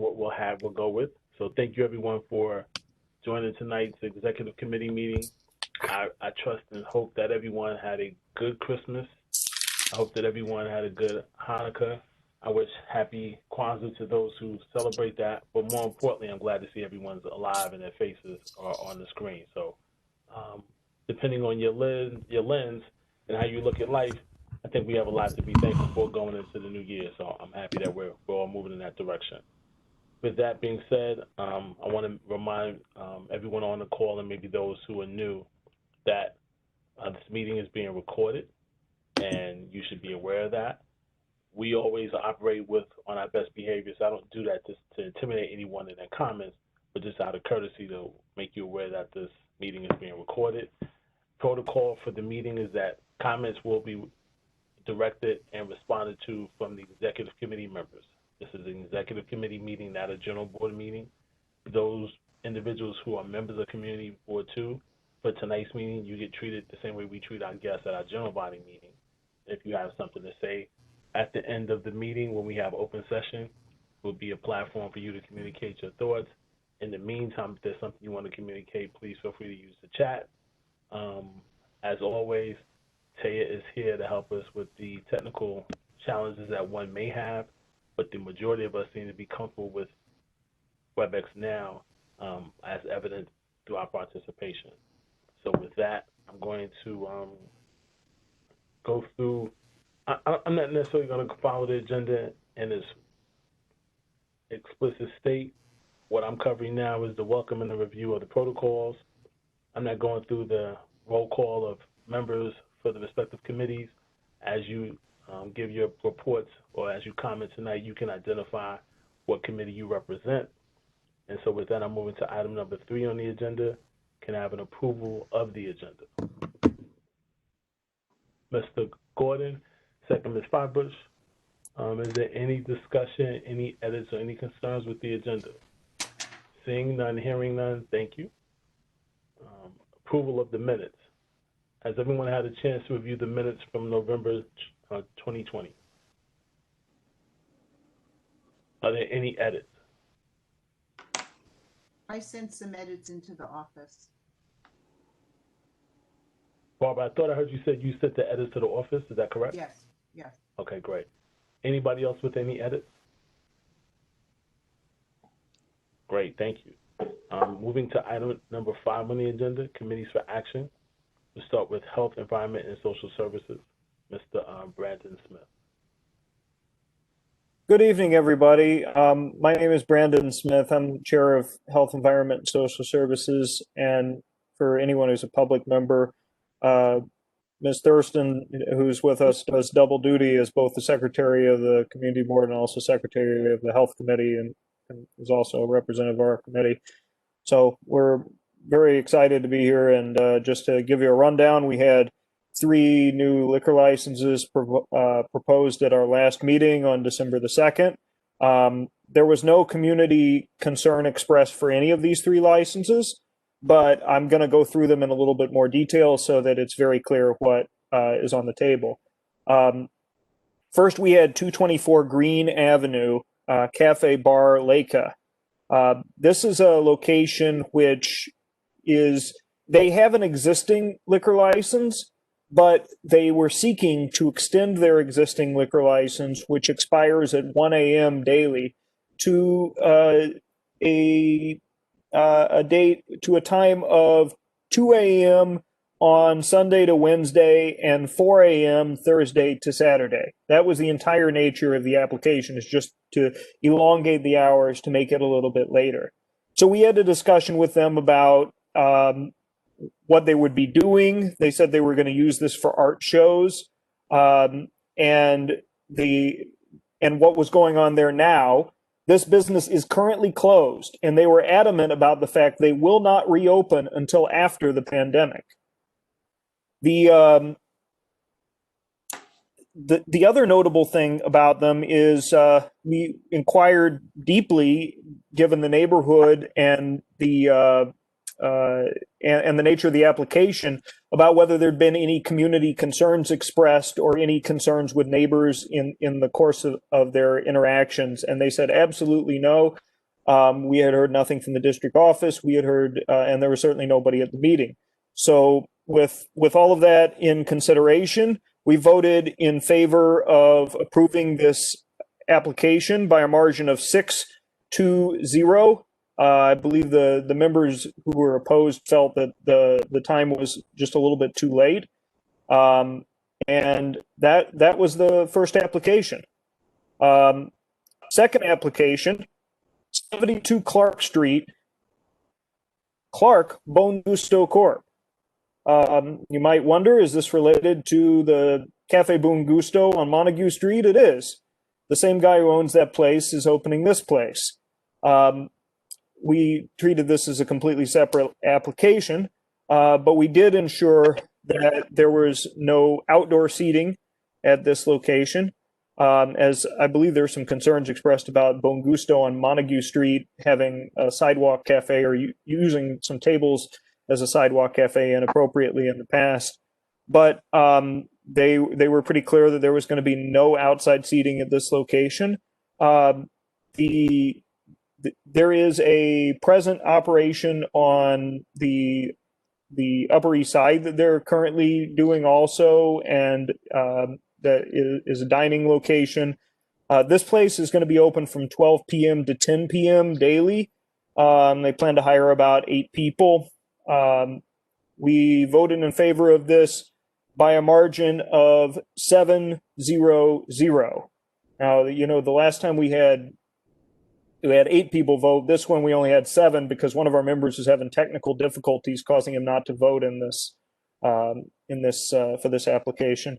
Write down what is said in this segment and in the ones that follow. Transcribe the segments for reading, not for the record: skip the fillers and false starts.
what we'll go with. So thank you everyone for joining tonight's executive committee meeting. I trust and hope that everyone had a good Christmas. I hope that everyone had a good Hanukkah. I wish happy Kwanzaa to those who celebrate that. But more importantly, I'm glad to see everyone's alive and their faces are on the screen. So depending on your lens and how you look at life, I think we have a lot to be thankful for going into the new year. So I'm happy that we're all moving in that direction. With that being said, I want to remind everyone on the call and maybe those who are new that this meeting is being recorded, and you should be aware of that. We always operate on our best behavior, so I don't do that just to intimidate anyone in their comments, but just out of courtesy to make you aware that this meeting is being recorded. Protocol for the meeting is that comments will be directed and responded to from the executive committee members. This is an executive committee meeting, not a general board meeting. Those individuals who are members of community board 2, for tonight's meeting, you get treated the same way we treat our guests at our general body meeting. If you have something to say at the end of the meeting when we have open session, will be a platform for you to communicate your thoughts. In the meantime, if there's something you want to communicate, please feel free to use the chat. As always, Taya is here to help us with the technical challenges that one may have, but the majority of us seem to be comfortable with Webex now, as evident through our participation. So with that, I'm going to go through. I'm not necessarily going to follow the agenda in its explicit state. What I'm covering now is the welcome and the review of the protocols. I'm not going through the roll call of members for the respective committees. As you give your reports or as you comment tonight, you can identify what committee you represent. And so with that, I'm moving to item number 3 on the agenda. Can I have an approval of the agenda? Mr. Gordon, second Ms. Firebush. Is there any discussion, any edits, or any concerns with the agenda? Seeing none, hearing none, thank you. Approval of the minutes. Has everyone had a chance to review the minutes from November 2020? Are there any edits? I sent some edits into the office. Barbara, I thought I heard you said you sent the edits to the office. Is that correct? Yes, yes. Okay, great. Anybody else with any edits? Great, thank you. Moving to item number 5 on the agenda, committees for action. We'll start with Health, Environment, and Social Services. Mr. Brandon Smith. Good evening, everybody. My name is Brandon Smith. I'm Chair of Health, Environment, and Social Services. And for anyone who's a public member, Ms. Thurston, who's with us, does double duty as both the Secretary of the Community Board and also Secretary of the Health Committee, and is also a representative of our committee. So we're very excited to be here. And just to give you a rundown, we had 3 new liquor licenses proposed at our last meeting on December the 2nd. There was no community concern expressed for any of these 3 licenses, but I'm going to go through them in a little bit more detail so that it's very clear what is on the table. First, we had 224 Green Avenue, Cafe Bar Leica. This is a location which they have an existing liquor license, but they were seeking to extend their existing liquor license, which expires at 1 a.m. daily, to a time of 2 a.m. on Sunday to Wednesday and 4 a.m. Thursday to Saturday. That was the entire nature of the application, is just to elongate the hours to make it a little bit later. So we had a discussion with them about what they would be doing. They said they were going to use this for art shows, and what was going on there now. This business is currently closed, and they were adamant about the fact they will not reopen until after the pandemic. The other notable thing about them is we inquired deeply, given the neighborhood and the nature of the application, about whether there'd been any community concerns expressed or any concerns with neighbors in the course of their interactions. And they said absolutely no. We had heard nothing from the district office. We had heard, and there was certainly nobody at the meeting. So with all of that in consideration, we voted in favor of approving this application by a margin of 6-0. I believe the members who were opposed felt that the time was just a little bit too late. And that was the first application. Second application, 72 Clark Street, Clark Bone Gusto Corp. You might wonder, is this related to the Cafe Bone Gusto on Montague Street? It is. The same guy who owns that place is opening this place. We treated this as a completely separate application, but we did ensure that there was no outdoor seating at this location, as I believe there were some concerns expressed about Bone Gusto on Montague Street having a sidewalk cafe or using some tables as a sidewalk cafe inappropriately in the past. But they were pretty clear that there was going to be no outside seating at this location. There is a present operation on the Upper East Side that they're currently doing also, and that is a dining location. This place is going to be open from 12 p.m. to 10 p.m. daily. They plan to hire about 8 people. We voted in favor of this by a margin of 7-0-0. Now, the last time we had 8 people vote. This one we only had 7 because one of our members is having technical difficulties causing him not to vote in this for this application.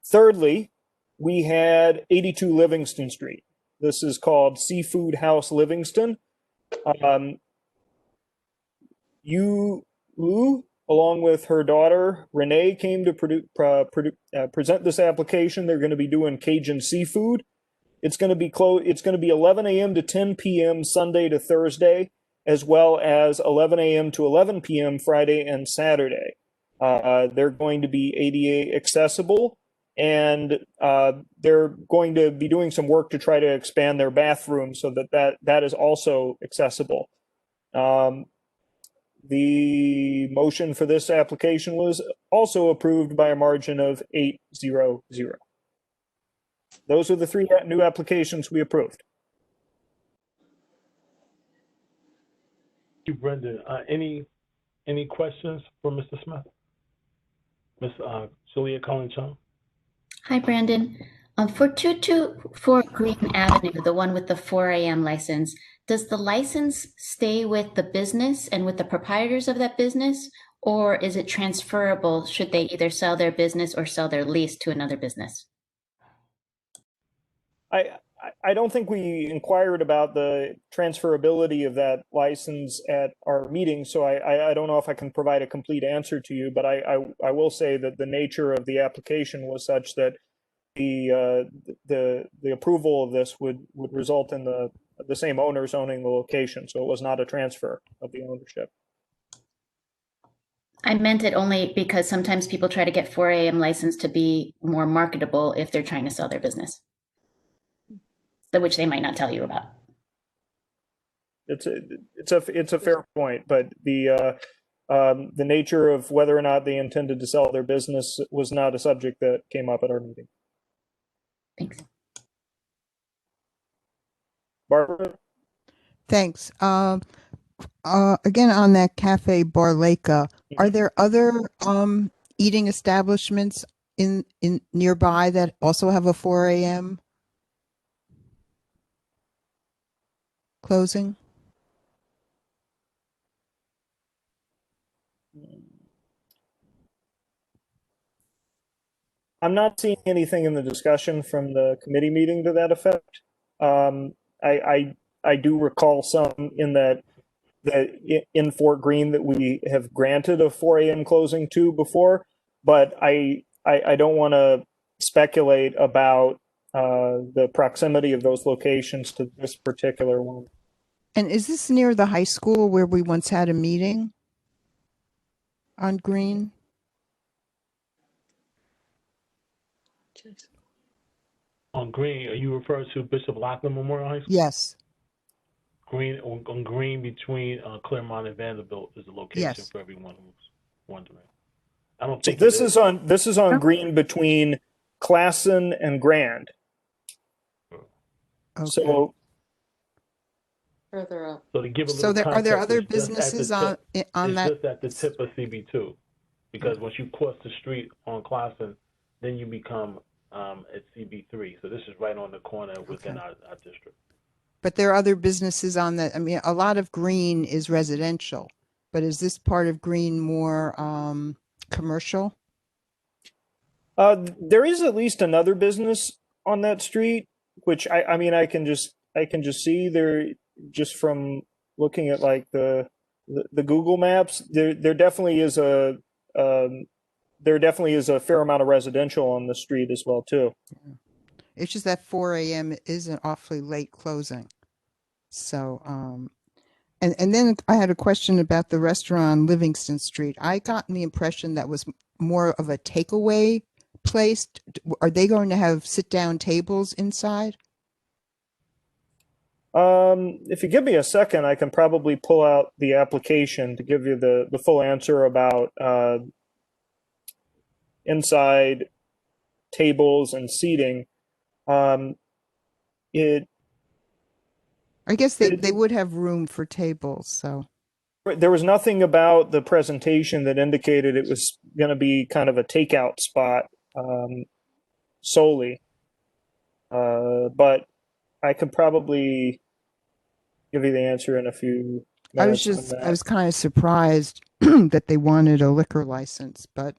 Thirdly, we had 82 Livingston Street. This is called Seafood House Livingston. Yu Lu, along with her daughter Renee, came to present this application. They're going to be doing Cajun seafood. It's going to be It's going to be 11 a.m. to 10 p.m. Sunday to Thursday, as well as 11 a.m. to 11 p.m. Friday and Saturday. They're going to be ADA accessible, and they're going to be doing some work to try to expand their bathroom so that is also accessible. The motion for this application was also approved by a margin of 8-0-0. Those are the 3 new applications we approved. Thank you, Brendan. Any questions for Mr. Smith? Ms. Julia Cullen-Chung? Hi, Brandon. For 224 Green Avenue, the one with the 4 a.m. license, does the license stay with the business and with the proprietors of that business, or is it transferable should they either sell their business or sell their lease to another business? I don't think we inquired about the transferability of that license at our meeting, so I don't know if I can provide a complete answer to you, but I will say that the nature of the application was such that the approval of this would result in the same owners owning the location, so it was not a transfer of the ownership. I meant it only because sometimes people try to get 4 a.m. license to be more marketable if they're trying to sell their business, which they might not tell you about. It's a fair point, but the nature of whether or not they intended to sell their business was not a subject that came up at our meeting. Thanks. Barbara? Thanks. Again, on that Cafe Barleca, are there other eating establishments in nearby that also have a 4 a.m. closing? I'm not seeing anything in the discussion from the committee meeting to that effect. I do recall some in that in Fort Greene that we have granted a 4 a.m. closing to before, but I don't want to speculate about the proximity of those locations to this particular one. And is this near the high school where we once had a meeting on Green? On Green, are you referring to Bishop Lockland Memorial High School? Yes. on Green between Claremont and Vanderbilt is the location Yes. for everyone who's wondering. I don't So think this it is on Green between Classen and Grand. Okay. So Further up. So to give a So little are there context, other it's just at the businesses tip. on It's that? just at the tip of CB2, because once you cross the street on Classen, then you become at CB3. So this is right on the corner within Okay. our district. But there are other businesses on that. I mean, a lot of Green is residential, but is this part of Green more commercial? there is at least another business on that street, which I mean I can just see there just from looking at like the Google Maps. There definitely is a fair amount of residential on the street as well too. It's just that 4 a.m. is an awfully late closing. So, and then I had a question about the restaurant on Livingston Street. I got the impression that was more of a takeaway place. Are they going to have sit-down tables inside? If you give me a second, I can probably pull out the application to give you the full answer about inside tables and seating. I guess they would have room for tables. So there was nothing about the presentation that indicated it was going to be kind of a takeout spot solely. But I could probably give you the answer in a few minutes. I was kind of surprised that they wanted a liquor license, but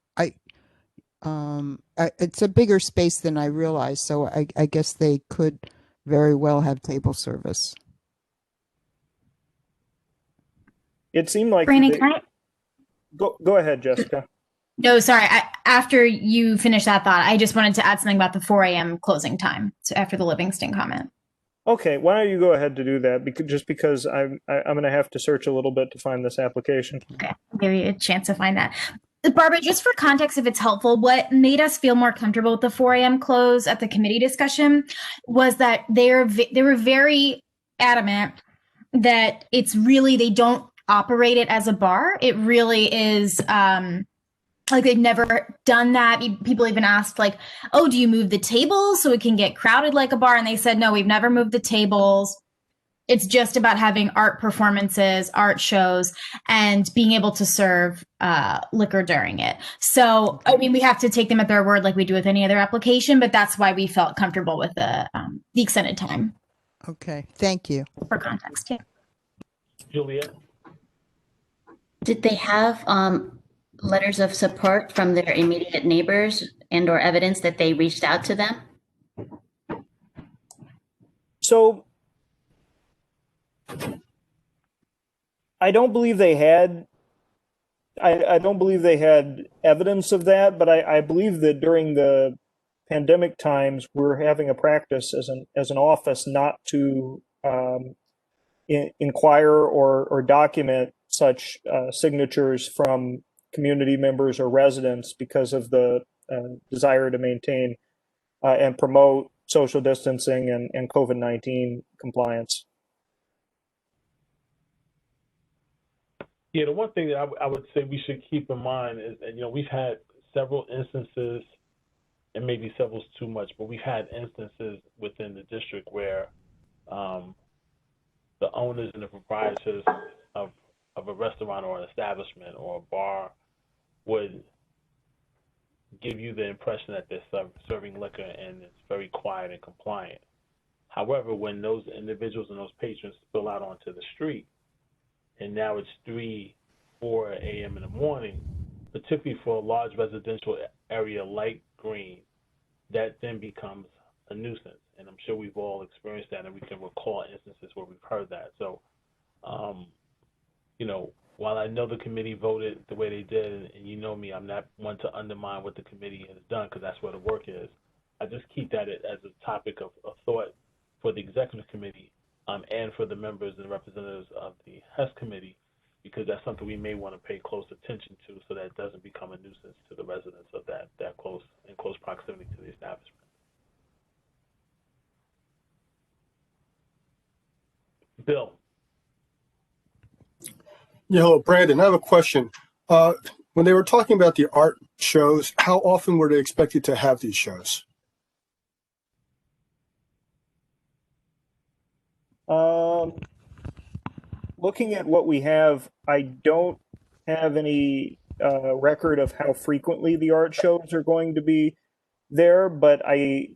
it's a bigger space than I realized. So I guess they could very well have table service. It seemed like Brandon, can I? Go ahead, Jessica. No, sorry. After you finish that thought, I just wanted to add something about the 4 a.m. closing time. So after the Livingston comment. Okay, why don't you go ahead to do that? Because I'm going to have to search a little bit to find this application. Okay, I'll give you a chance to find that. Barbara, just for context, if it's helpful, what made us feel more comfortable with the 4 a.m. close at the committee discussion was that they were very adamant that it's really, they don't operate it as a bar. It really is like they've never done that. People even asked like, oh, do you move the tables so it can get crowded like a bar? And they said, no, we've never moved the tables. It's just about having art performances, art shows, and being able to serve liquor during it. So, I mean, we have to take them at their word like we do with any other application, but that's why we felt comfortable with the extended time. Okay, thank you. For context, yeah. Juliet? Did they have letters of support from their immediate neighbors and or evidence that they reached out to them? So I don't believe they had I don't believe they had evidence of that, but I believe that during the pandemic times, we're having a practice as an office not to inquire or document such signatures from community members or residents because of the desire to maintain and promote social distancing and COVID-19 compliance. Yeah, the one thing that I would say we should keep in mind is, and we've had several instances, and maybe several's too much, but we've had instances within the district where the owners and the proprietors of a restaurant or an establishment or a bar would give you the impression that they're serving liquor and it's very quiet and compliant. However, when those individuals and those patrons spill out onto the street, and now it's 3, 4 a.m. in the morning, particularly for a large residential area like Green, that then becomes a nuisance. And I'm sure we've all experienced that, and we can recall instances where we've heard that. So, while I know the committee voted the way they did, and you know me, I'm not one to undermine what the committee has done because that's where the work is. I just keep that as a topic of thought for the executive committee and for the members and representatives of the HES committee, because that's something we may want to pay close attention to so that it doesn't become a nuisance to the residents of that close proximity to the establishment. Bill. Yeah, hello, Brandon. I have a question. When they were talking about the art shows, how often were they expected to have these shows? Looking at what we have, I don't have any record of how frequently the art shows are going to be there, but I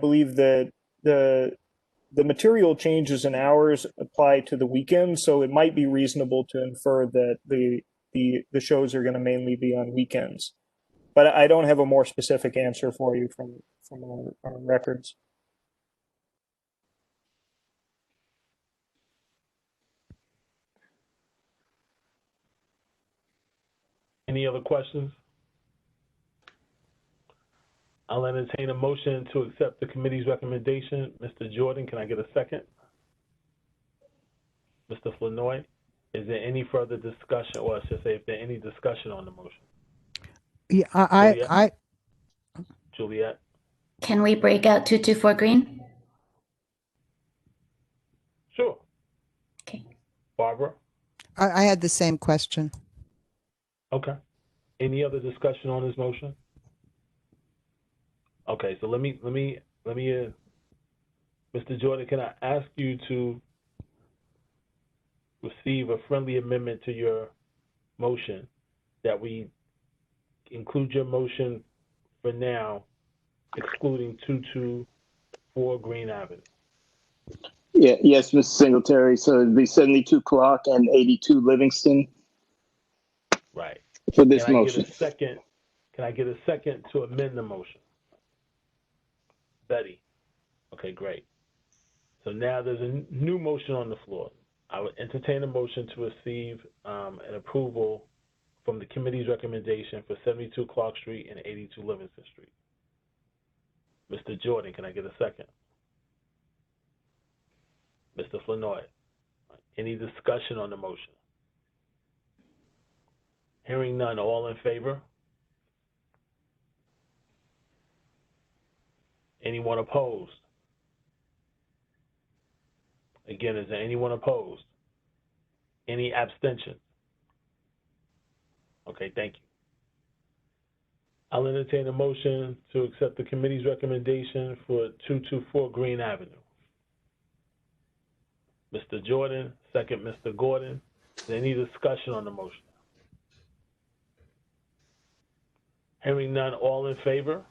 believe that the material changes in hours apply to the weekends, so it might be reasonable to infer that the shows are going to mainly be on weekends. But I don't have a more specific answer for you from our records. Any other questions? I'll entertain a motion to accept the committee's recommendation. Mr. Jordan, can I get a second? Mr. Flanoy, is there any further discussion, or I should say, if there any discussion on the motion? Yeah, Juliet? Can we break out 224 Green? Sure. Okay. Barbara? I had the same question. Okay. Any other discussion on this motion? Okay, so let me, Mr. Jordan, can I ask you to receive a friendly amendment to your motion that we include your motion for now, excluding 224 Green Avenue? Yeah, yes, Mr. Singletary. So it'd be 72 Clock and 82 Livingston Right. for this Can I motion. get a second? Can I get a second to amend the motion? Betty? Okay, great. So now there's a new motion on the floor. I would entertain a motion to receive an approval from the committee's recommendation for 72 Clark Street and 82 Livingston Street. Mr. Jordan, can I get a second? Mr. Flanoy, any discussion on the motion? Hearing none, all in favor? Anyone opposed? Again, is there anyone opposed? Any abstentions? Okay, thank you. I'll entertain a motion to accept the committee's recommendation for 224 Green Avenue. Mr. Jordan, second Mr. Gordon. Is there any discussion on the motion? Hearing none, all in favor?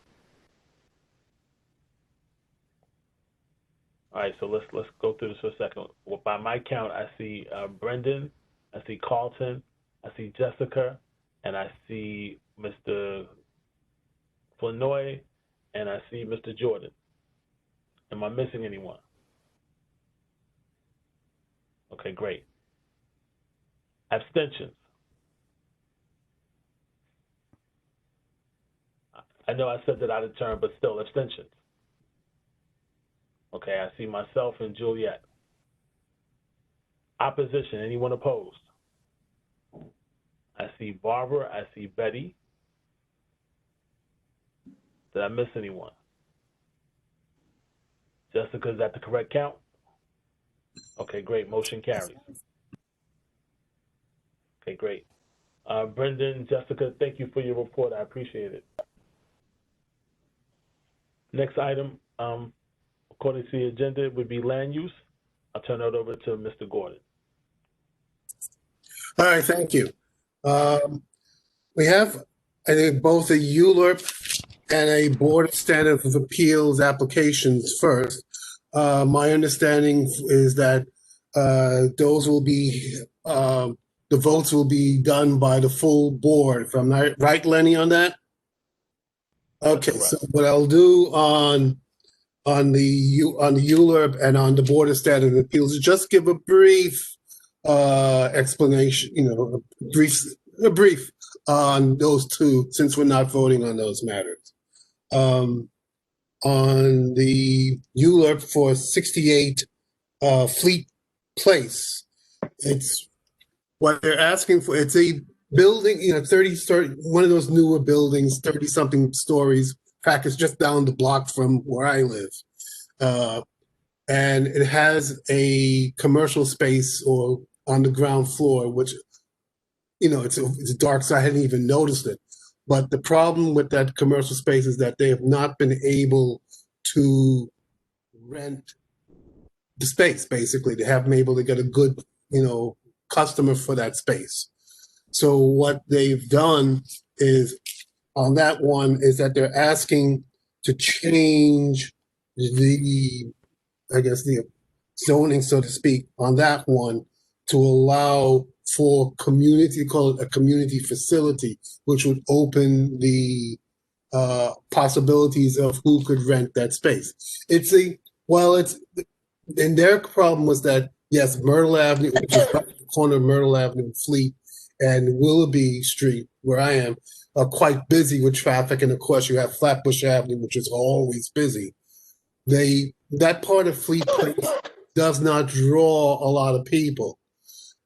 All right, so let's go through this for a second. Well, by my count, I see Brendan, I see Carlton, I see Jessica, and I see Mr. Flanoy, and I see Mr. Jordan. Am I missing anyone? Okay, great. Abstentions? I know I said that out of turn, but still, abstentions. Okay, I see myself and Juliet. Opposition, anyone opposed? I see Barbara, I see Betty. Did I miss anyone? Jessica, is that the correct count? Okay, great, motion carries. Okay, great. Brendan, Jessica, thank you for your report, I appreciate it. Next item, according to the agenda, would be land use. I'll turn it over to Mr. Gordon. All right, thank you. We have, I think, both a ULURP and a Board of Standard of Appeals applications first. My understanding is that those will be, the votes will be done by the full board. If I'm not right, Lenny, on that? Okay, so what I'll do on the ULURP and on the Board of Standard of Appeals is just give a brief explanation, a brief on those two, since we're not voting on those matters. On the ULURP for 68 Fleet Place, it's what they're asking for. It's a building, 30-story, one of those newer buildings, 30-something stories. In fact, it's just down the block from where I live. And it has a commercial space or on the ground floor, which it's dark, so I hadn't even noticed it. But the problem with that commercial space is that they have not been able to rent the space. Basically, they haven't been able to get a good, customer for that space. So what they've done is on that one is that they're asking to change the zoning, so to speak, on that one to allow for community, call it a community facility, which would open the possibilities of who could rent that space. And their problem was that, yes, Myrtle Avenue, which is right at the corner of Myrtle Avenue and Fleet and Willoughby Street, where I am, are quite busy with traffic. And of course, you have Flatbush Avenue, which is always busy. That part of Fleet Place does not draw a lot of people.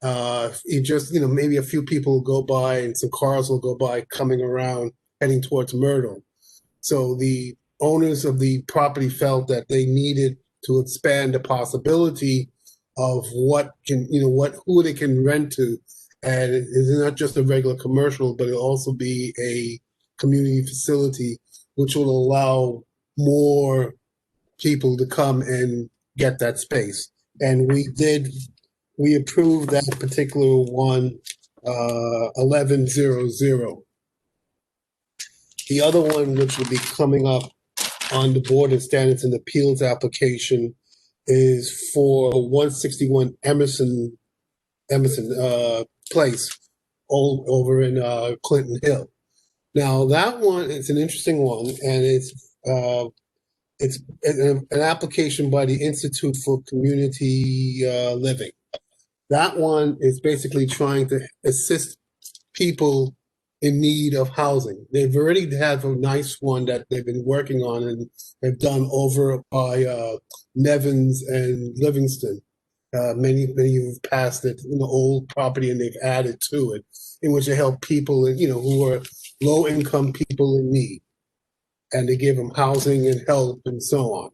It just, maybe a few people will go by and some cars will go by coming around, heading towards Myrtle. So the owners of the property felt that they needed to expand the possibility of who they can rent to. And it's not just a regular commercial, but it'll also be a community facility, which will allow more people to come and get that space. And we approved that particular one, 1100. The other one, which will be coming up on the Board of Standards and Appeals application, is for 161 Emerson Place, all over in Clinton Hill. Now that one is an interesting one, and it's an application by the Institute for Community Living. That one is basically trying to assist people in need of housing. They've already had a nice one that they've been working on and have done over by Nevins and Livingston. Many have passed it in the old property and they've added to it, in which they help people, who are low-income people in need, and they give them housing and help and so on.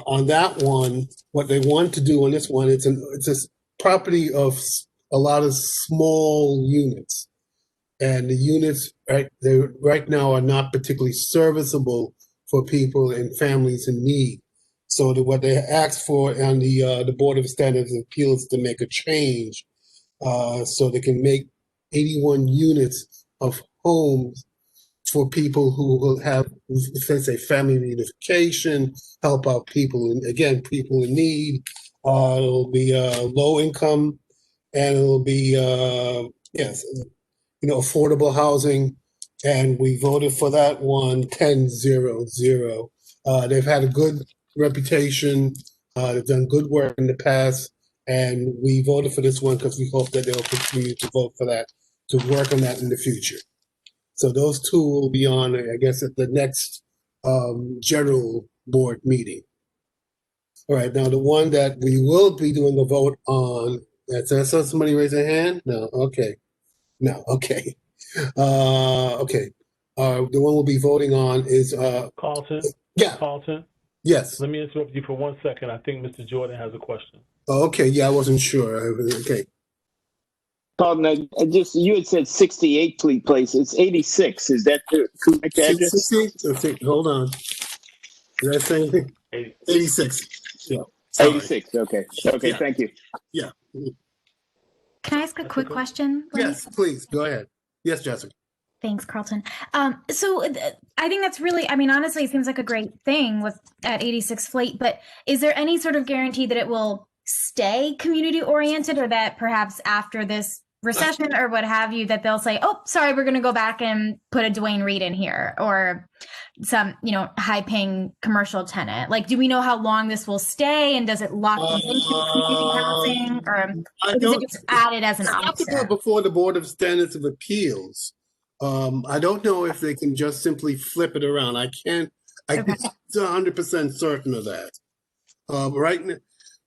On that one, what they want to do on this one, it's a property of a lot of small units, and the units right now are not particularly serviceable for people and families in need. So what they asked for on the Board of Standards and Appeals to make a change, so they can make 81 units of homes for people who will have, let's say, family reunification, help out people in need. It'll be low income, and it'll be affordable housing. And we voted for that one 10-0-0. They've had a good reputation. They've done good work in the past, and we voted for this one because we hope that they'll continue to vote for that, to work on that in the future. So those two will be on, I guess, at the next general board meeting. All right, now the one that we will be doing a vote on, I saw somebody raise their hand? No, okay. Okay. Okay. The one we'll be voting on is Carlton? Yeah. Carlton? Yes. Let me interrupt you for 1 second. I think Mr. Jordan has a question. Okay, yeah, I wasn't sure. Okay. Pardon, you had said 68 Fleet Place. It's 86. Is that the correct address? 60? Hold on. Did I say anything? 86. Yeah. Sorry. 86. Okay. Okay. Yeah. Thank you. Yeah. Can I ask a quick question, please? Yes, please. Go ahead. Yes, Jessica. Thanks, Carlton. So I think that's really, honestly, it seems like a great thing at 86 Fleet, but is there any sort of guarantee that it will stay community oriented, or that perhaps after this recession or what have you, that they'll say, oh, sorry, we're going to go back and put a Dwayne Reed in here, or some, high paying commercial tenant? Like, do we know how long this will stay, and does it lock them into community housing, or is it just added as an option? Before the Board of Standards of Appeals. I don't know if they can just simply flip it around. I'm 100% certain of that.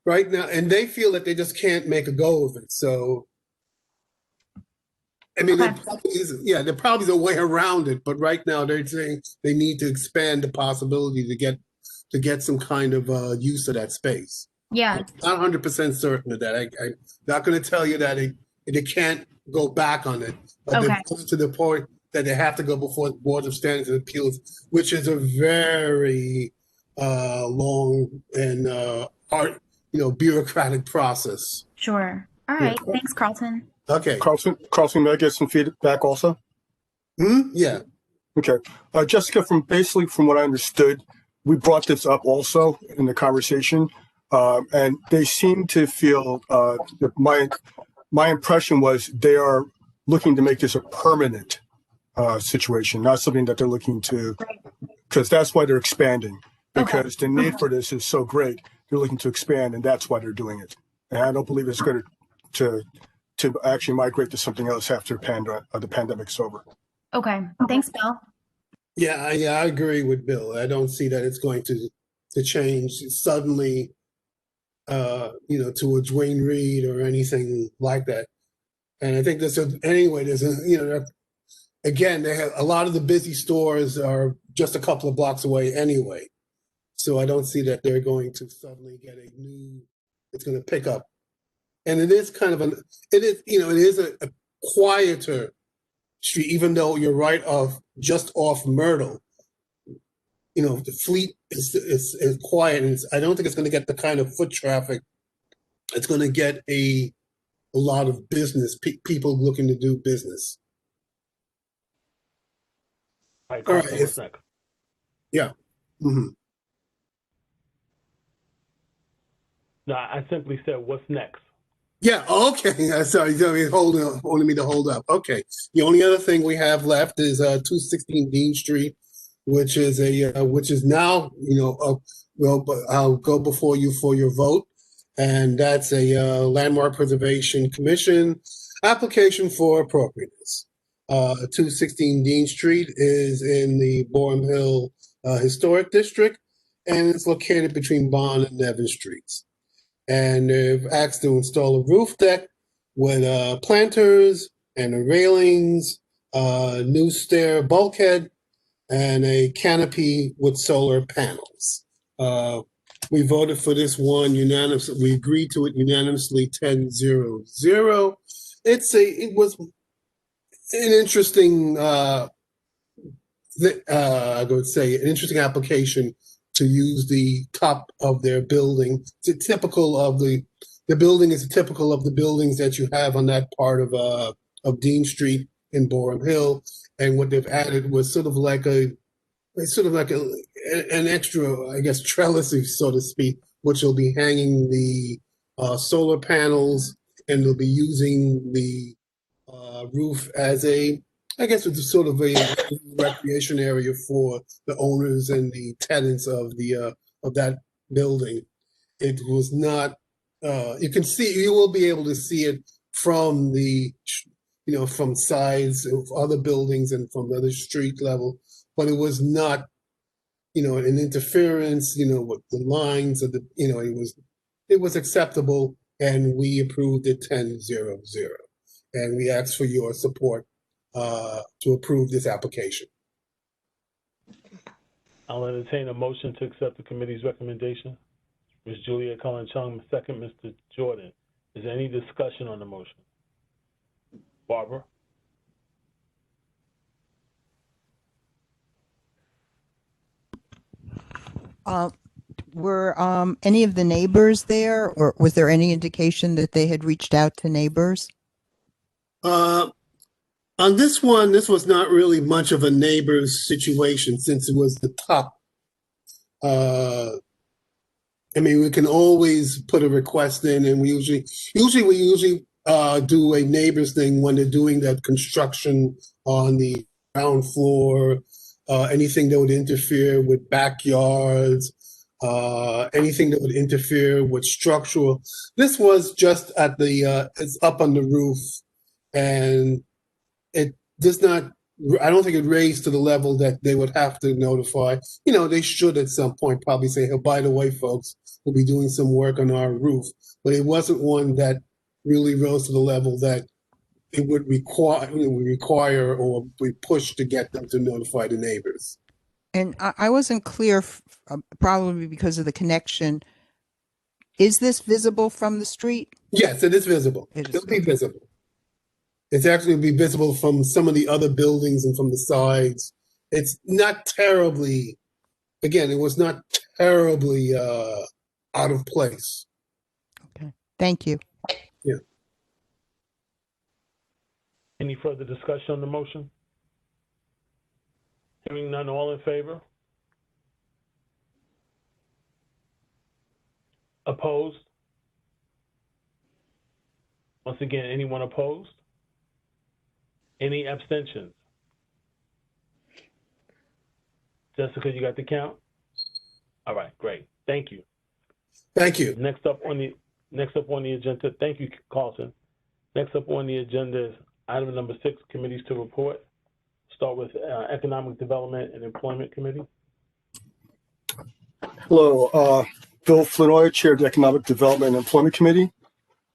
Right now, and they feel that they just can't make a go of it. So, there probably is a way around it, but right now they're saying they need to expand the possibility to get some kind of use of that space. Yeah. I'm not 100% certain of that. I'm not going to tell you that they can't go back on it. But Okay. they've come to the point that they have to go before the Board of Standards and Appeals, which is a very long and bureaucratic process. Sure. All right. Thanks, Carlton. Okay. Carlson, may I get some feedback also? Yeah. Okay. Jessica, from what I understood, we brought this up also in the conversation, and they seem to feel that my impression was they are looking to make this a permanent situation, not something that they're looking to, because that's why they're expanding, because the need for this is so great. They're looking to expand, and that's why they're doing it. And I don't believe it's going to actually migrate to something else after the pandemic's over. Okay. Thanks, Bill. Yeah, I agree with Bill. I don't see that it's going to change suddenly, to a Dwayne Reed or anything like that. And I think again, they have a lot of the busy stores are just a couple of blocks away anyway. So I don't see that they're going to suddenly get it's going to pick up. And it is a quieter street, even though you're just off Myrtle. The fleet is quiet, and I don't think it's going to get the kind of foot traffic. It's going to get a lot of business, people looking to do business. All right, All Carlson, right. what's next? Yeah. Mm-hmm. No, I simply said, what's next? Yeah. Okay. Sorry. Holding me to hold up. Okay. The only other thing we have left is 216 Dean Street, which is now I'll go before you for your vote, and that's a Landmark Preservation Commission application for appropriateness. 216 Dean Street is in the Borum Hill Historic District, and it's located between Bond and Nevin Streets. And they've asked to install a roof deck with planters and the railings, new stair bulkhead, and a canopy with solar panels. We voted for this one unanimously. We agreed to it unanimously, 10-0-0. It was an interesting, I would say, an interesting application to use the top of their building. It's typical of the building is typical of the buildings that you have on that part of Dean Street in Borum Hill. And what they've added was sort of like an extra, I guess, trellis, so to speak, which will be hanging the solar panels, and they'll be using the roof as it's sort of a recreation area for the owners and the tenants of that building. It was not. You will be able to see it from from sides of other buildings and from the other street level, but it was not, an interference, with the lines of it was acceptable, and we approved it 10-0-0. And we ask for your support to approve this application. I'll entertain a motion to accept the committee's recommendation. Ms. Julia Cullen Chung, second, Mr. Jordan. Is there any discussion on the motion? Barbara? Were any of the neighbors there, or was there any indication that they had reached out to neighbors? On this one, this was not really much of a neighbor's situation since it was the top. We can always put a request in, and we usually do a neighbors thing when they're doing that construction on the ground floor, anything that would interfere with backyards, anything that would interfere with structural. This was just at it's up on the roof, and it does not, I don't think it raised to the level that they would have to notify. They should at some point probably say, oh, by the way, folks, we'll be doing some work on our roof. But it wasn't one that really rose to the level that it would require or we push to get them to notify the neighbors. And I wasn't clear, probably because of the connection. Is this visible from the street? Yes, it is visible. It is. It'll be visible. It's actually be visible from some of the other buildings and from the sides. It's not terribly, again, it was not terribly out of place. Okay. Thank you. Yeah. Any further discussion on the motion? Hearing none, all in favor? Opposed? Once again, anyone opposed? Any abstentions? Jessica, you got the count? All right, great. Thank you. Thank you. Next up on the agenda, thank you, Carlton. Next up on the agenda is item number 6, committees to report. Start with Economic Development and Employment Committee. Hello, Bill Flinoy, Chair of the Economic Development and Employment Committee.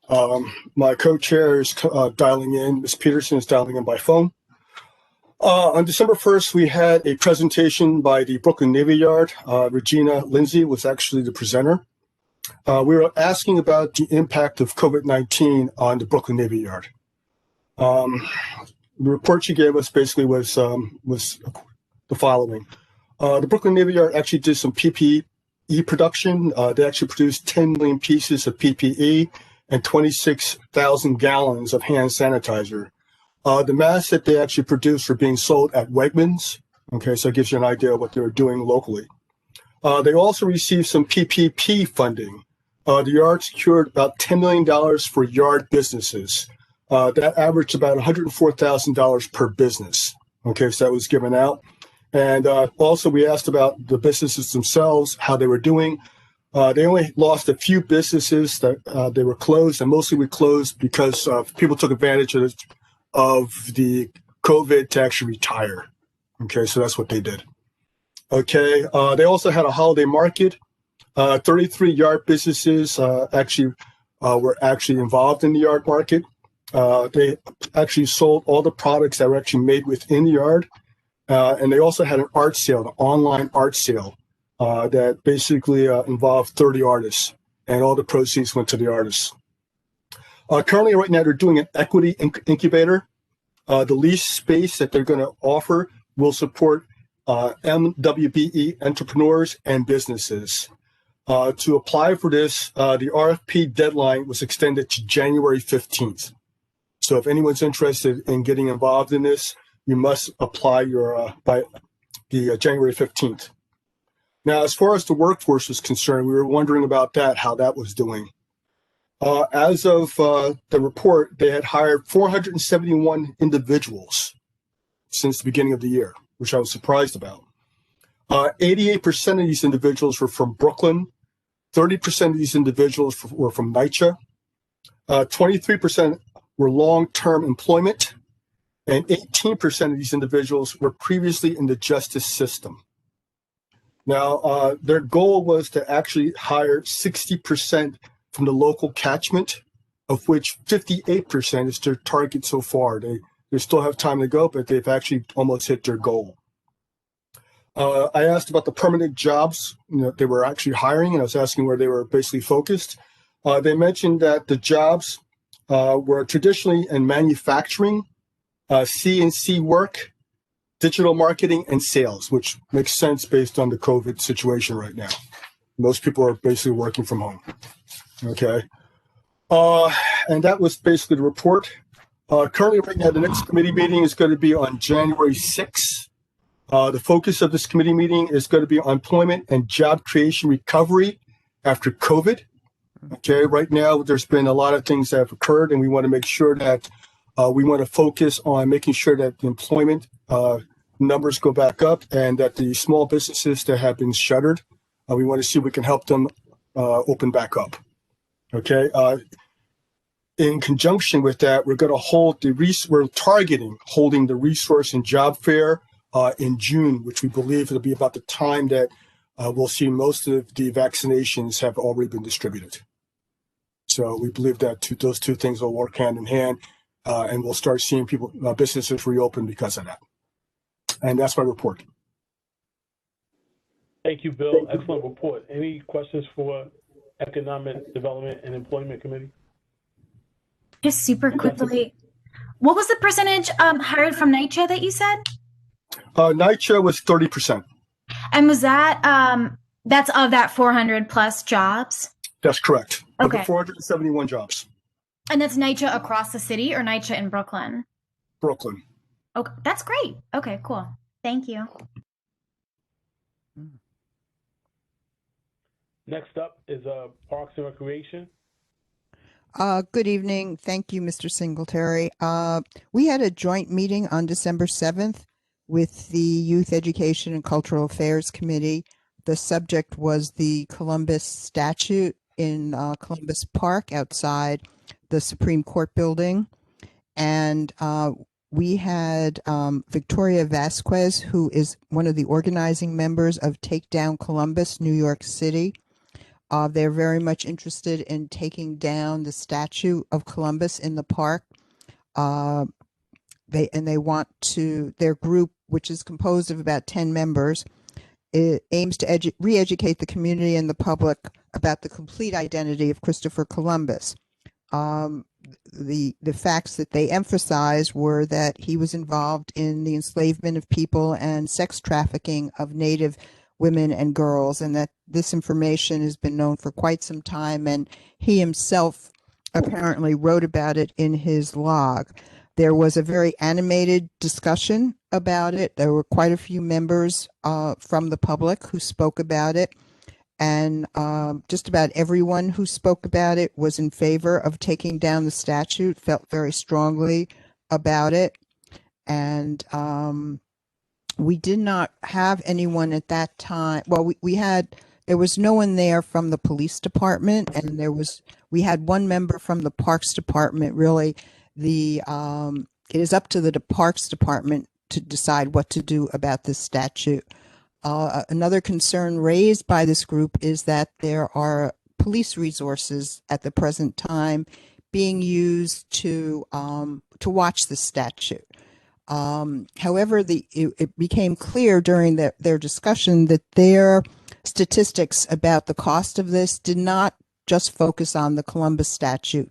My co-chair is dialing in. Ms. Peterson is dialing in by phone. On December 1st, we had a presentation by the Brooklyn Navy Yard. Regina Lindsay was actually the presenter. We were asking about the impact of COVID-19 on the Brooklyn Navy Yard. The report she gave us basically was the following. The Brooklyn Navy Yard actually did some PPE production. They actually produced 10 million pieces of PPE and 26,000 gallons of hand sanitizer. The masks that they actually produced were being sold at Wegmans. Okay, so it gives you an idea of what they were doing locally. They also received some PPP funding. The yard secured about $10 million for yard businesses. That averaged about $104,000 per business. Okay, so that was given out. And also we asked about the businesses themselves, how they were doing. They only lost a few businesses that they were closed, and mostly we closed because people took advantage of the COVID to actually retire. Okay, so that's what they did. Okay, they also had a holiday market. 33 yard businesses were actually involved in the yard market. They actually sold all the products that were actually made within the yard. And they also had an art sale, an online art sale that basically involved 30 artists, and all the proceeds went to the artists. Currently, right now, they're doing an equity incubator. The lease space that they're going to offer will support MWBE entrepreneurs and businesses. To apply for this, the RFP deadline was extended to January 15th. So if anyone's interested in getting involved in this, you must apply by the January 15th. Now, as far as the workforce is concerned, we were wondering about that, how that was doing. As of the report, they had hired 471 individuals since the beginning of the year, which I was surprised about. 88% of these individuals were from Brooklyn. 30% of these individuals were from NYCHA. 23% were long-term employment, and 18% of these individuals were previously in the justice system. Now, their goal was to actually hire 60% from the local catchment, of which 58% is their target so far. They still have time to go, but they've actually almost hit their goal. I asked about the permanent jobs they were actually hiring, and I was asking where they were basically focused. They mentioned that the jobs were traditionally in manufacturing, CNC work, digital marketing, and sales, which makes sense based on the COVID situation right now. Most people are basically working from home. Okay. And that was basically the report. Currently, right now, the next committee meeting is going to be on January 6th. The focus of this committee meeting is going to be on employment and job creation recovery after COVID. Okay, right now there's been a lot of things that have occurred, and we want to make sure that we want to focus on making sure that the employment numbers go back up, and that the small businesses that have been shuttered, we want to see if we can help them open back up. Okay. In conjunction with that, we're going to hold we're targeting holding the resource and job fair in June, which we believe will be about the time that we'll see most of the vaccinations have already been distributed. So we believe that those two things will work hand in hand, and we'll start seeing businesses reopen because of that. And that's my report. Thank you, Bill. Excellent report. Any questions for Economic Development and Employment Committee? Just super quickly, What was the percentage hired from NYCHA that you said? NYCHA was 30%. And was that that's of that 400 plus jobs? That's correct. Of the Okay. 471 jobs. And that's NYCHA across the city or NYCHA in Brooklyn? Brooklyn. Okay, that's great. Okay, cool. Thank you. Next up is Parks and Recreation. Good evening. Thank you, Mr. Singletary. We had a joint meeting on December 7th with the Youth Education and Cultural Affairs Committee. The subject was the Columbus statue in Columbus Park outside the Supreme Court building. And we had Victoria Vasquez, who is one of the organizing members of Take Down Columbus, New York City. They're very much interested in taking down the statue of Columbus in the park. They want to, their group, which is composed of about 10 members, it aims to re-educate the community and the public about the complete identity of Christopher Columbus. The facts that they emphasized were that he was involved in the enslavement of people and sex trafficking of Native women and girls, and that this information has been known for quite some time, and he himself apparently wrote about it in his log. There was a very animated discussion about it. There were quite a few members from the public who spoke about it, and just about everyone who spoke about it was in favor of taking down the statue, felt very strongly about it. And we did not have anyone at that time. Well, there was no one there from the police department, and we had one member from the Parks Department. Really, it is up to the Parks Department to decide what to do about this statue. Another concern raised by this group is that there are police resources at the present time being used to watch the statue. However, it became clear during their discussion that their statistics about the cost of this did not just focus on the Columbus statue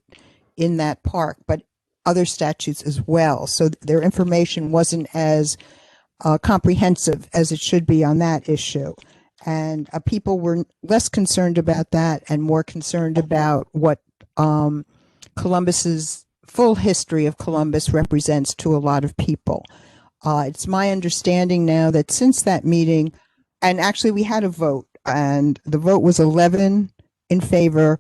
in that park, but other statutes as well. So their information wasn't as comprehensive as it should be on that issue. And people were less concerned about that and more concerned about what Columbus's full history of Columbus represents to a lot of people. It's my understanding now that since that meeting, and actually we had a vote, and the vote was 11 in favor,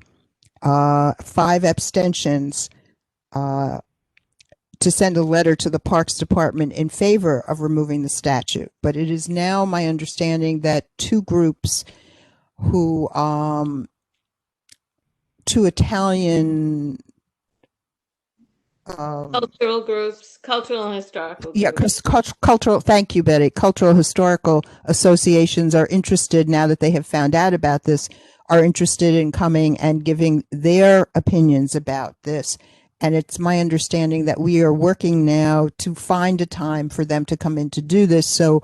5 abstentions, to send a letter to the Parks Department in favor of removing the statue. But it is now my understanding that 2 groups who, 2 Italian cultural groups, cultural and historical groups. Yeah, cultural, thank you, Betty. Cultural historical associations are interested, now that they have found out about this, are interested in coming and giving their opinions about this. And it's my understanding that we are working now to find a time for them to come in to do this. So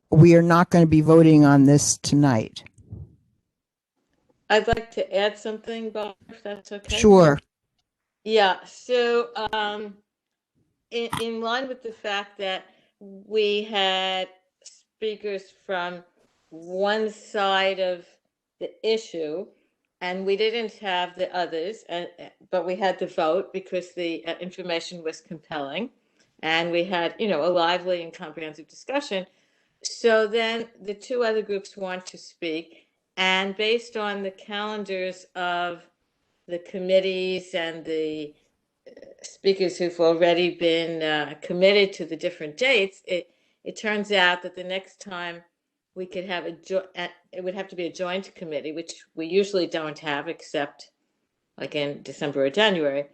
we are not going to be voting on this tonight. I'd like to add something, Bob, if that's okay. Sure. Yeah, so in line with the fact that we had speakers from one side of the issue, and we didn't have the others, but we had to vote because the information was compelling, and we had, a lively and comprehensive discussion. So then the 2 other groups want to speak, and based on the calendars of the committees and the speakers who've already been committed to the different dates, it turns out that the next time we could have it would have to be a joint committee, which we usually don't have except like in December or January.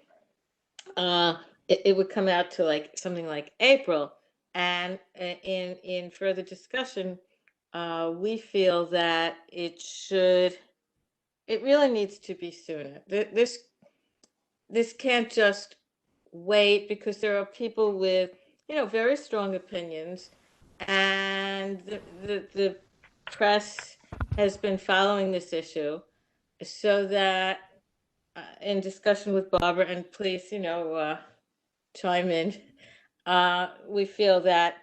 It would come out to something like April. And in further discussion, we feel that it really needs to be sooner. This can't just wait, because there are people with, very strong opinions, and the press has been following this issue, so that in discussion with Barbara, and please, chime in. We feel that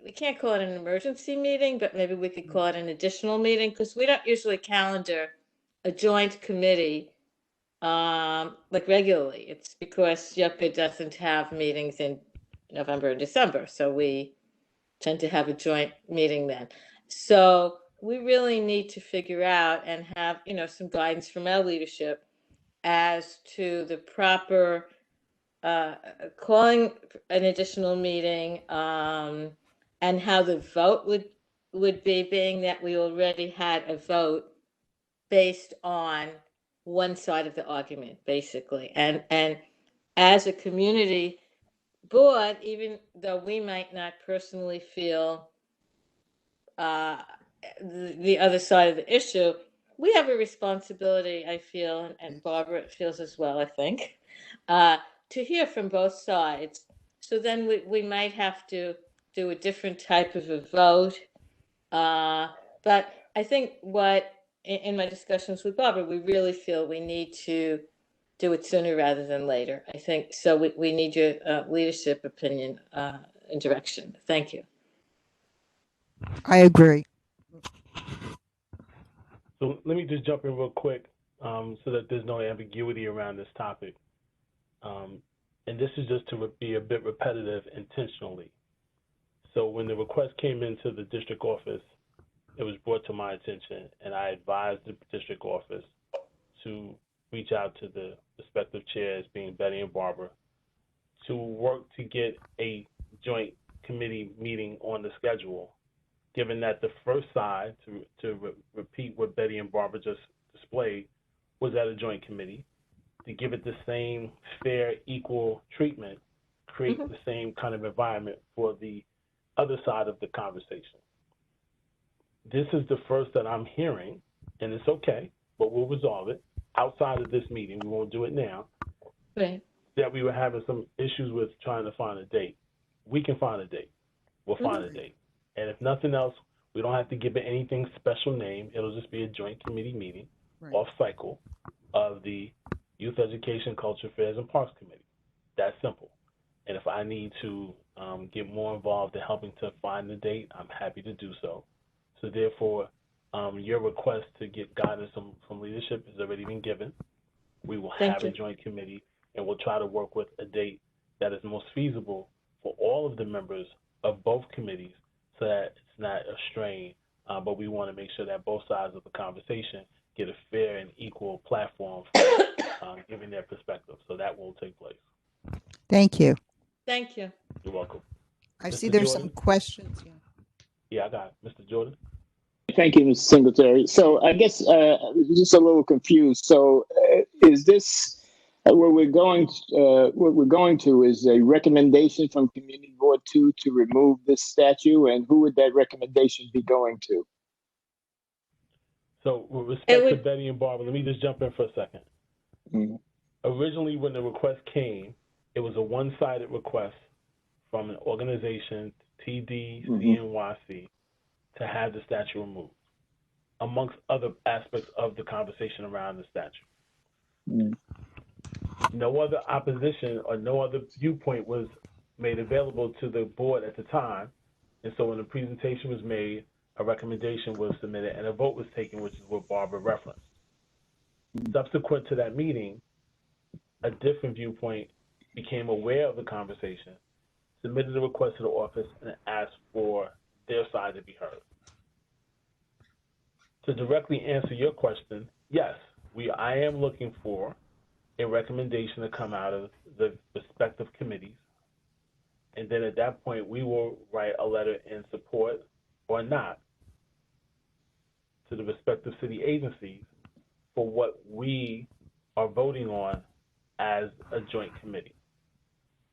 we can't call it an emergency meeting, but maybe we could call it an additional meeting, because we don't usually calendar a joint committee like regularly. It's because Yucca doesn't have meetings in November and December, so we tend to have a joint meeting then. So we really need to figure out and have, some guidance from our leadership as to the proper calling an additional meeting, and how the vote would be, being that we already had a vote based on one side of the argument, basically. And as a community board, even though we might not personally feel the other side of the issue, we have a responsibility, I feel, and Barbara feels as well, I think, to hear from both sides. So then we might have to do a different type of a vote. But I think in my discussions with Barbara, we really feel we need to do it sooner rather than later. I think so. We need your leadership opinion and direction. Thank you. I agree. So let me just jump in real quick, so that there's no ambiguity around this topic. And this is just to be a bit repetitive intentionally. So when the request came into the district office, it was brought to my attention, and I advised the district office to reach out to the respective chairs, being Betty and Barbara, to work to get a joint committee meeting on the schedule, given that the first side, to repeat what Betty and Barbara just displayed, was at a joint committee, to give it the same fair, equal treatment, create the same kind of environment for the other side of the conversation. This is the first that I'm hearing, and it's okay, but we'll resolve it outside of this meeting. We won't do it now. Right. That we were having some issues with trying to find a date. We can find a date. We'll find a date. And if nothing else, we don't have to give it anything special name. It'll just be a joint committee meeting, off cycle, of the Youth Education, Culture Affairs, and Parks Committee. That's simple. And if I need to get more involved in helping to find the date, I'm happy to do so. So therefore, your request to get guidance from leadership has already been given. We will have a joint committee, and we'll try to work with a date that is most feasible for all of the members of both committees, so that it's not a strain, but we want to make sure that both sides of the conversation get a fair and equal platform for giving their perspective. So that will take place. Thank you. Thank you. You're welcome. I Mr. see there's Jordan? some questions. Yeah, I got it. Mr. Jordan? Thank you, Mr. Singletary. So I guess just a little confused. So is this where we're going? What we're going to is a recommendation from Community Board 2 to remove this statue, and who would that recommendation be going to? So with respect to Betty and Barbara, let me just jump in for a second. Originally, when the request came, it was a one-sided request from an organization, TDCNYC, to have the statue removed, amongst other aspects of the conversation around the statue. No other opposition or no other viewpoint was made available to the board at the time, and so when the presentation was made, a recommendation was submitted and a vote was taken, which is what Barbara referenced. Subsequent to that meeting, a different viewpoint became aware of the conversation, submitted a request to the office, and asked for their side to be heard. To directly answer your question, yes, I am looking for a recommendation to come out of the respective committees, and then at that point, we will write a letter in support or not to the respective city agencies for what we are voting on as a joint committee,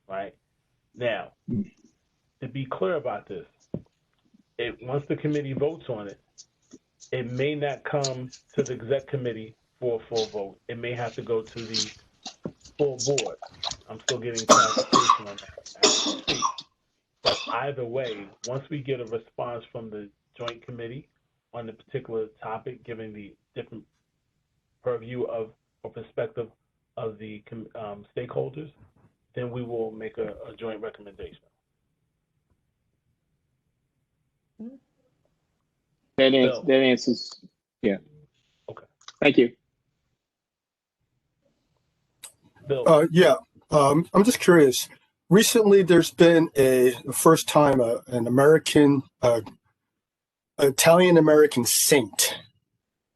right? Now, to be clear about this, once the committee votes on it, it may not come to the exec committee for a full vote. It may have to go to the full board. I'm still getting clarification on that. But either way, once we get a response from the joint committee on the particular topic, given the different purview of or perspective of the stakeholders, then we will make a joint recommendation. That Bill. answers. Yeah. Okay. Thank you. Bill. Yeah, I'm just curious. Recently, there's been the first time an Italian-American saint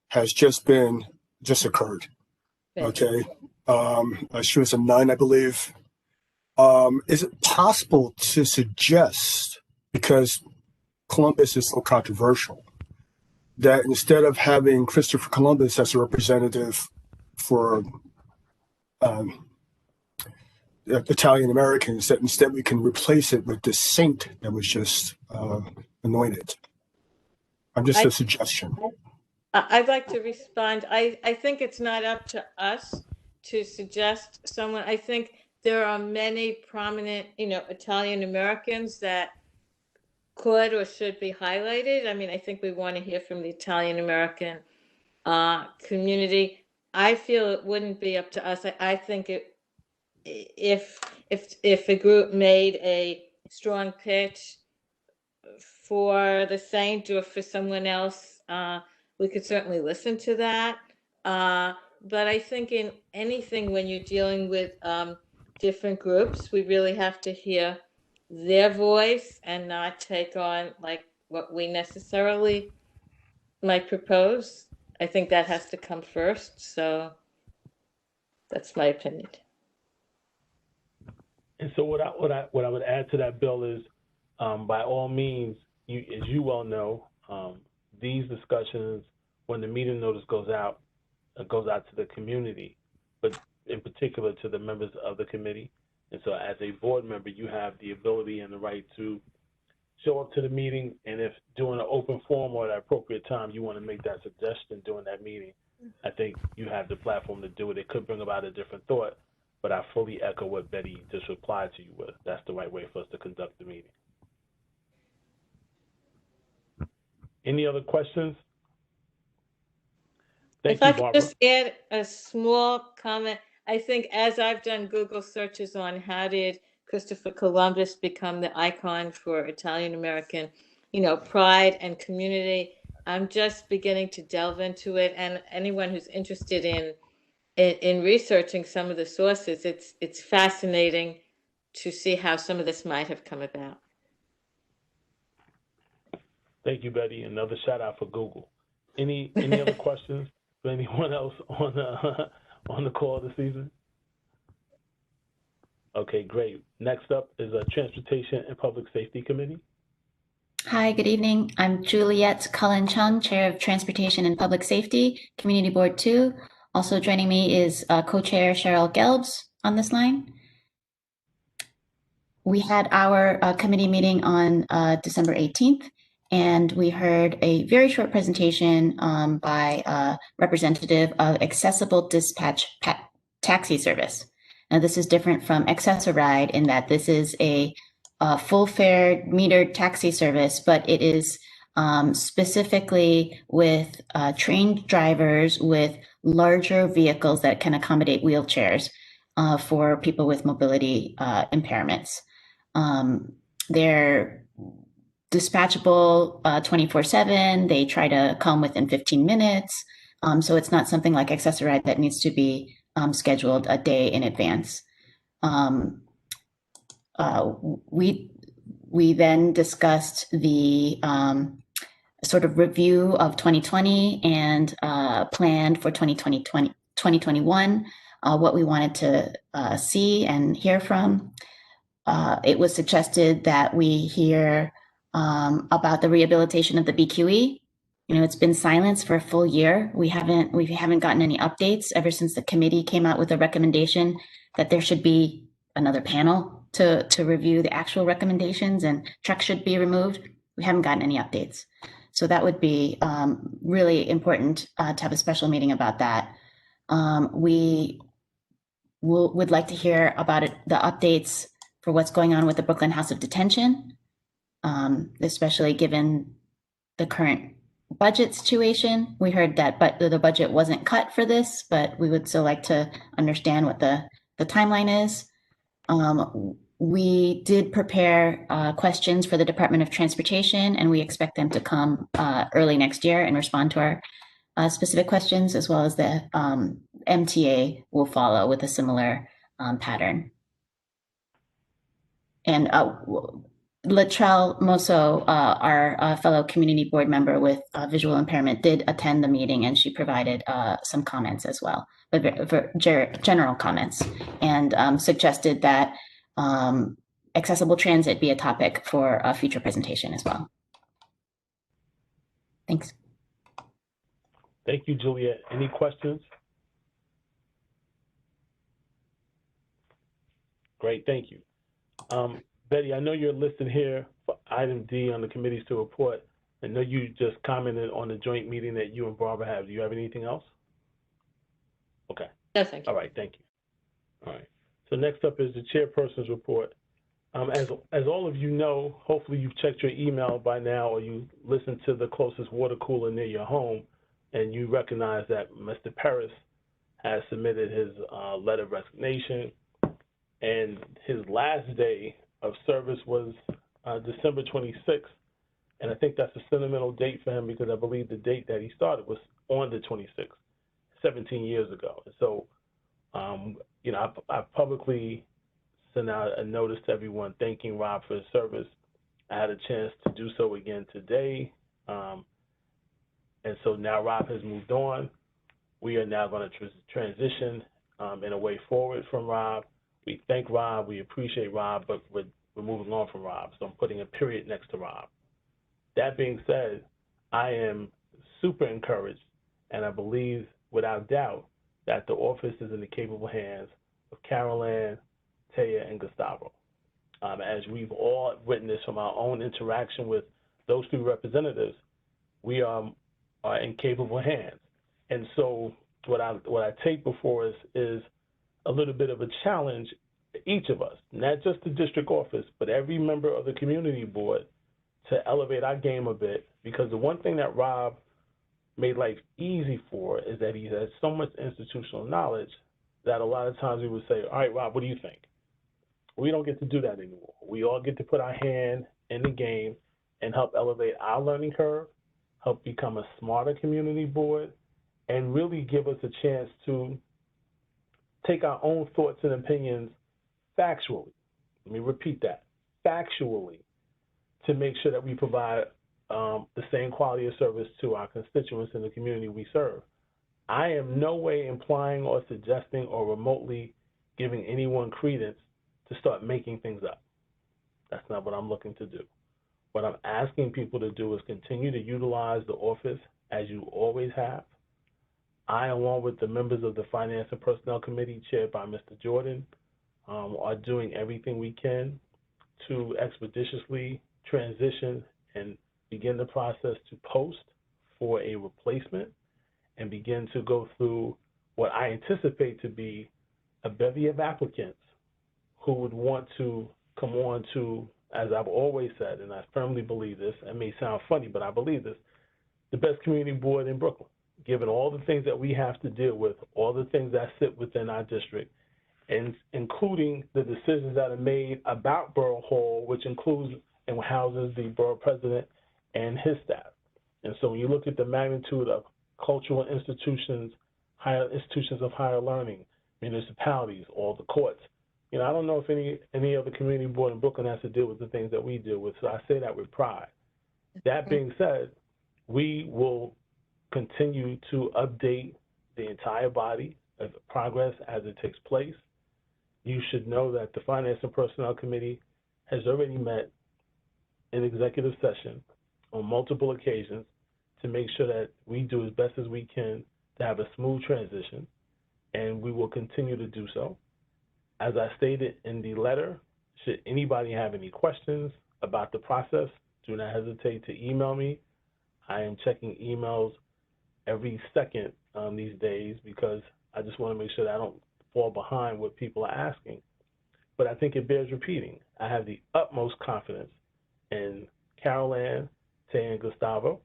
has just occurred. Okay. She was a nun, I believe. Is it possible to suggest, because Columbus is so controversial, that instead of having Christopher Columbus as a representative for Italian Americans, that instead we can replace it with this saint that was just anointed? Just a suggestion. I'd like to respond. I think it's not up to us to suggest someone. I think there are many prominent, Italian Americans that could or should be highlighted. I mean, I think we want to hear from the Italian American community. I feel it wouldn't be up to us. I think if a group made a strong pitch for the saint or for someone else, we could certainly listen to that. But I think in anything, when you're dealing with different groups, we really have to hear their voice and not take on like what we necessarily might propose. I think that has to come first. So that's my opinion. And so what I would add to that, Bill, is by all means, as you well know, these discussions, when the meeting notice goes out to the community, but in particular to the members of the committee. And so as a board member, you have the ability and the right to show up to the meeting, and if during an open forum or at an appropriate time you want to make that suggestion during that meeting, I think you have the platform to do it. It could bring about a different thought, but I fully echo what Betty just replied to you with. That's the right way for us to conduct the meeting. Any other questions? Thank you, If I Barbara. could just add a small comment, I think as I've done Google searches on how did Christopher Columbus become the icon for Italian American, pride and community, I'm just beginning to delve into it. And anyone who's interested in researching some of the sources, it's fascinating to see how some of this might have come about. Thank you, Betty. Another shout out for Google. Any other questions for anyone else on the call this evening? Okay, great. Next up is a Transportation and Public Safety Committee. Hi, good evening. I'm Juliet Cullen-Chung, Chair of Transportation and Public Safety, Community Board 2. Also joining me is Co-Chair Cheryl Gelbs on this line. We had our committee meeting on December 18th, and we heard a very short presentation by a representative of Accessible Dispatch Taxi Service. Now, this is different from Access-a-Ride in that this is a full fare metered taxi service, but it is specifically with trained drivers with larger vehicles that can accommodate wheelchairs for people with mobility impairments. They're dispatchable 24/7. They try to come within 15 minutes. So it's not something like Access-a-Ride that needs to be scheduled a day in advance. We then discussed the sort of review of 2020 and planned for 2021, what we wanted to see and hear from. It was suggested that we hear about the rehabilitation of the BQE. It's been silenced for a full year. We haven't gotten any updates ever since the committee came out with a recommendation that there should be another panel to review the actual recommendations and trucks should be removed. We haven't gotten any updates. So that would be really important to have a special meeting about that. We would like to hear about the updates for what's going on with the Brooklyn House of Detention, especially given the current budget situation. We heard that the budget wasn't cut for this, but we would still like to understand what the timeline is. We did prepare questions for the Department of Transportation, and we expect them to come early next year and respond to our specific questions, as well as the MTA will follow with a similar pattern. And Latrell Mosso, our fellow community board member with visual impairment, did attend the meeting, and she provided some comments as well, but general comments, and suggested that accessible transit be a topic for a future presentation as well. Thanks. Thank you, Juliet. Any questions? Great, thank you. Betty, I know you're listed here for item D on the committees to report. I know you just commented on the joint meeting that you and Barbara have. Do you have anything else? Okay. Yes, thank you. All right, thank you. All right. So next up is the chairperson's report. As all of you know, hopefully you've checked your email by now, or you listened to the closest water cooler near your home, and you recognize that Mr. Paris has submitted his letter of resignation, and his last day of service was December 26th, and I think that's a sentimental date for him, because I believe the date that he started was on the 26th, 17 years ago. And so, you know, I publicly sent out a notice to everyone thanking Rob for his service. I had a chance to do so again today, and so now Rob has moved on. We are now going to transition in a way forward from Rob. We thank Rob, we appreciate Rob, but we're moving on from Rob, so I'm putting a period next to Rob. That being said, I am super encouraged, and I believe without doubt that the office is in the capable hands of Carol Ann, Taya, and Gustavo. As we've all witnessed from our own interaction with those three representatives, we are in capable hands. And so what I take before us is a little bit of a challenge, each of us, not just the district office, but every member of the community board, to elevate our game a bit, because the one thing that Rob made life easy for is that he has so much institutional knowledge that a lot of times we would say, all right, Rob, what do you think? We don't get to do that anymore. We all get to put our hand in the game and help elevate our learning curve, help become a smarter community board, and really give us a chance to take our own thoughts and opinions factually. Let me repeat that, factually, to make sure that we provide the same quality of service to our constituents in the community we serve. I am no way implying or suggesting or remotely giving anyone credence to start making things up. That's not what I'm looking to do. What I'm asking people to do is continue to utilize the office as you always have. I, along with the members of the Finance and Personnel Committee chaired by Mr. Jordan, are doing everything we can to expeditiously transition and begin the process to post for a replacement and begin to go through what I anticipate to be a bevy of applicants who would want to come on to, as I've always said, and I firmly believe this, it may sound funny, but I believe this, the best community board in Brooklyn, given all the things that we have to deal with, all the things that sit within our district, and including the decisions that are made about Borough Hall, which includes and houses the borough president and his staff. And so when you look at the magnitude of cultural institutions, higher institutions of higher learning, municipalities, all the courts, you know, I don't know if any other community board in Brooklyn has to deal with the things that we deal with, so I say that with pride. That being said, we will continue to update the entire body of progress as it takes place. You should know that the Finance and Personnel Committee has already met in executive session on multiple occasions to make sure that we do as best as we can to have a smooth transition, and we will continue to do so. As I stated in the letter, should anybody have any questions about the process, do not hesitate to email me. I am checking emails every second these days because I just want to make sure that I don't fall behind what people are asking. But I think it bears repeating. I have the utmost confidence in Carol Ann, Tay, and Gustavo.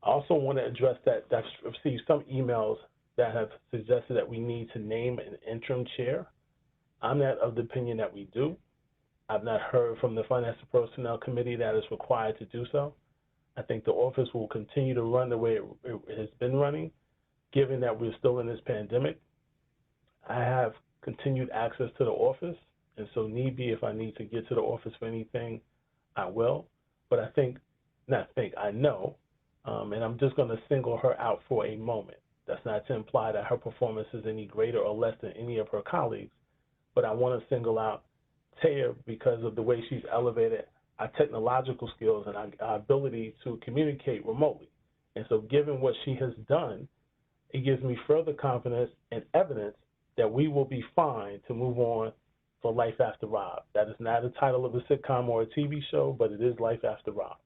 I also want to address that I've received some emails that have suggested that we need to name an interim chair. I'm not of the opinion that we do. I've not heard from the Finance and Personnel Committee that is required to do so. I think the office will continue to run the way it has been running, given that we're still in this pandemic. I have continued access to the office, and so if I need to get to the office for anything, I will. But I know, and I'm just going to single her out for a moment. That's not to imply that her performance is any greater or less than any of her colleagues, but I want to single out Taya because of the way she's elevated our technological skills and our ability to communicate remotely. And so given what she has done, it gives me further confidence and evidence that we will be fine to move on for Life After Rob. That is not a title of a sitcom or a TV show, but it is Life After Rob.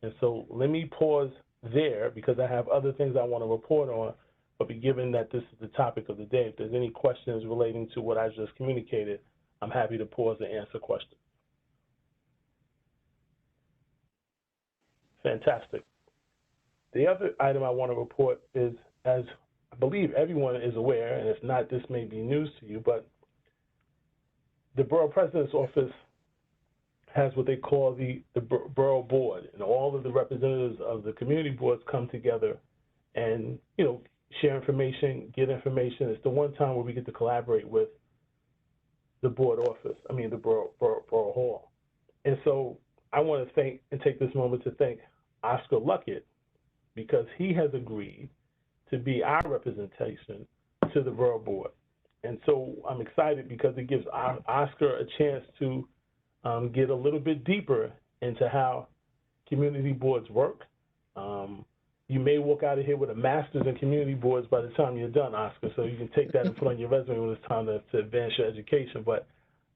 And so let me pause there because I have other things I want to report on, but given that this is the topic of the day, if there's any questions relating to what I just communicated, I'm happy to pause and answer questions. Fantastic. The other item I want to report is, as I believe everyone is aware, and if not, this may be news to you, but the Borough President's Office has what they call the Borough Board, and all of the representatives of the community boards come together and, share information, get information. It's the one time where we get to collaborate with the board office, the Borough Hall. And so I want to thank and take this moment to thank Oscar Luckett because he has agreed to be our representation to the Borough Board. And so I'm excited because it gives Oscar a chance to get a little bit deeper into how community boards work. You may walk out of here with a master's in community boards by the time you're done, Oscar, so you can take that and put on your resume when it's time to advance your education. But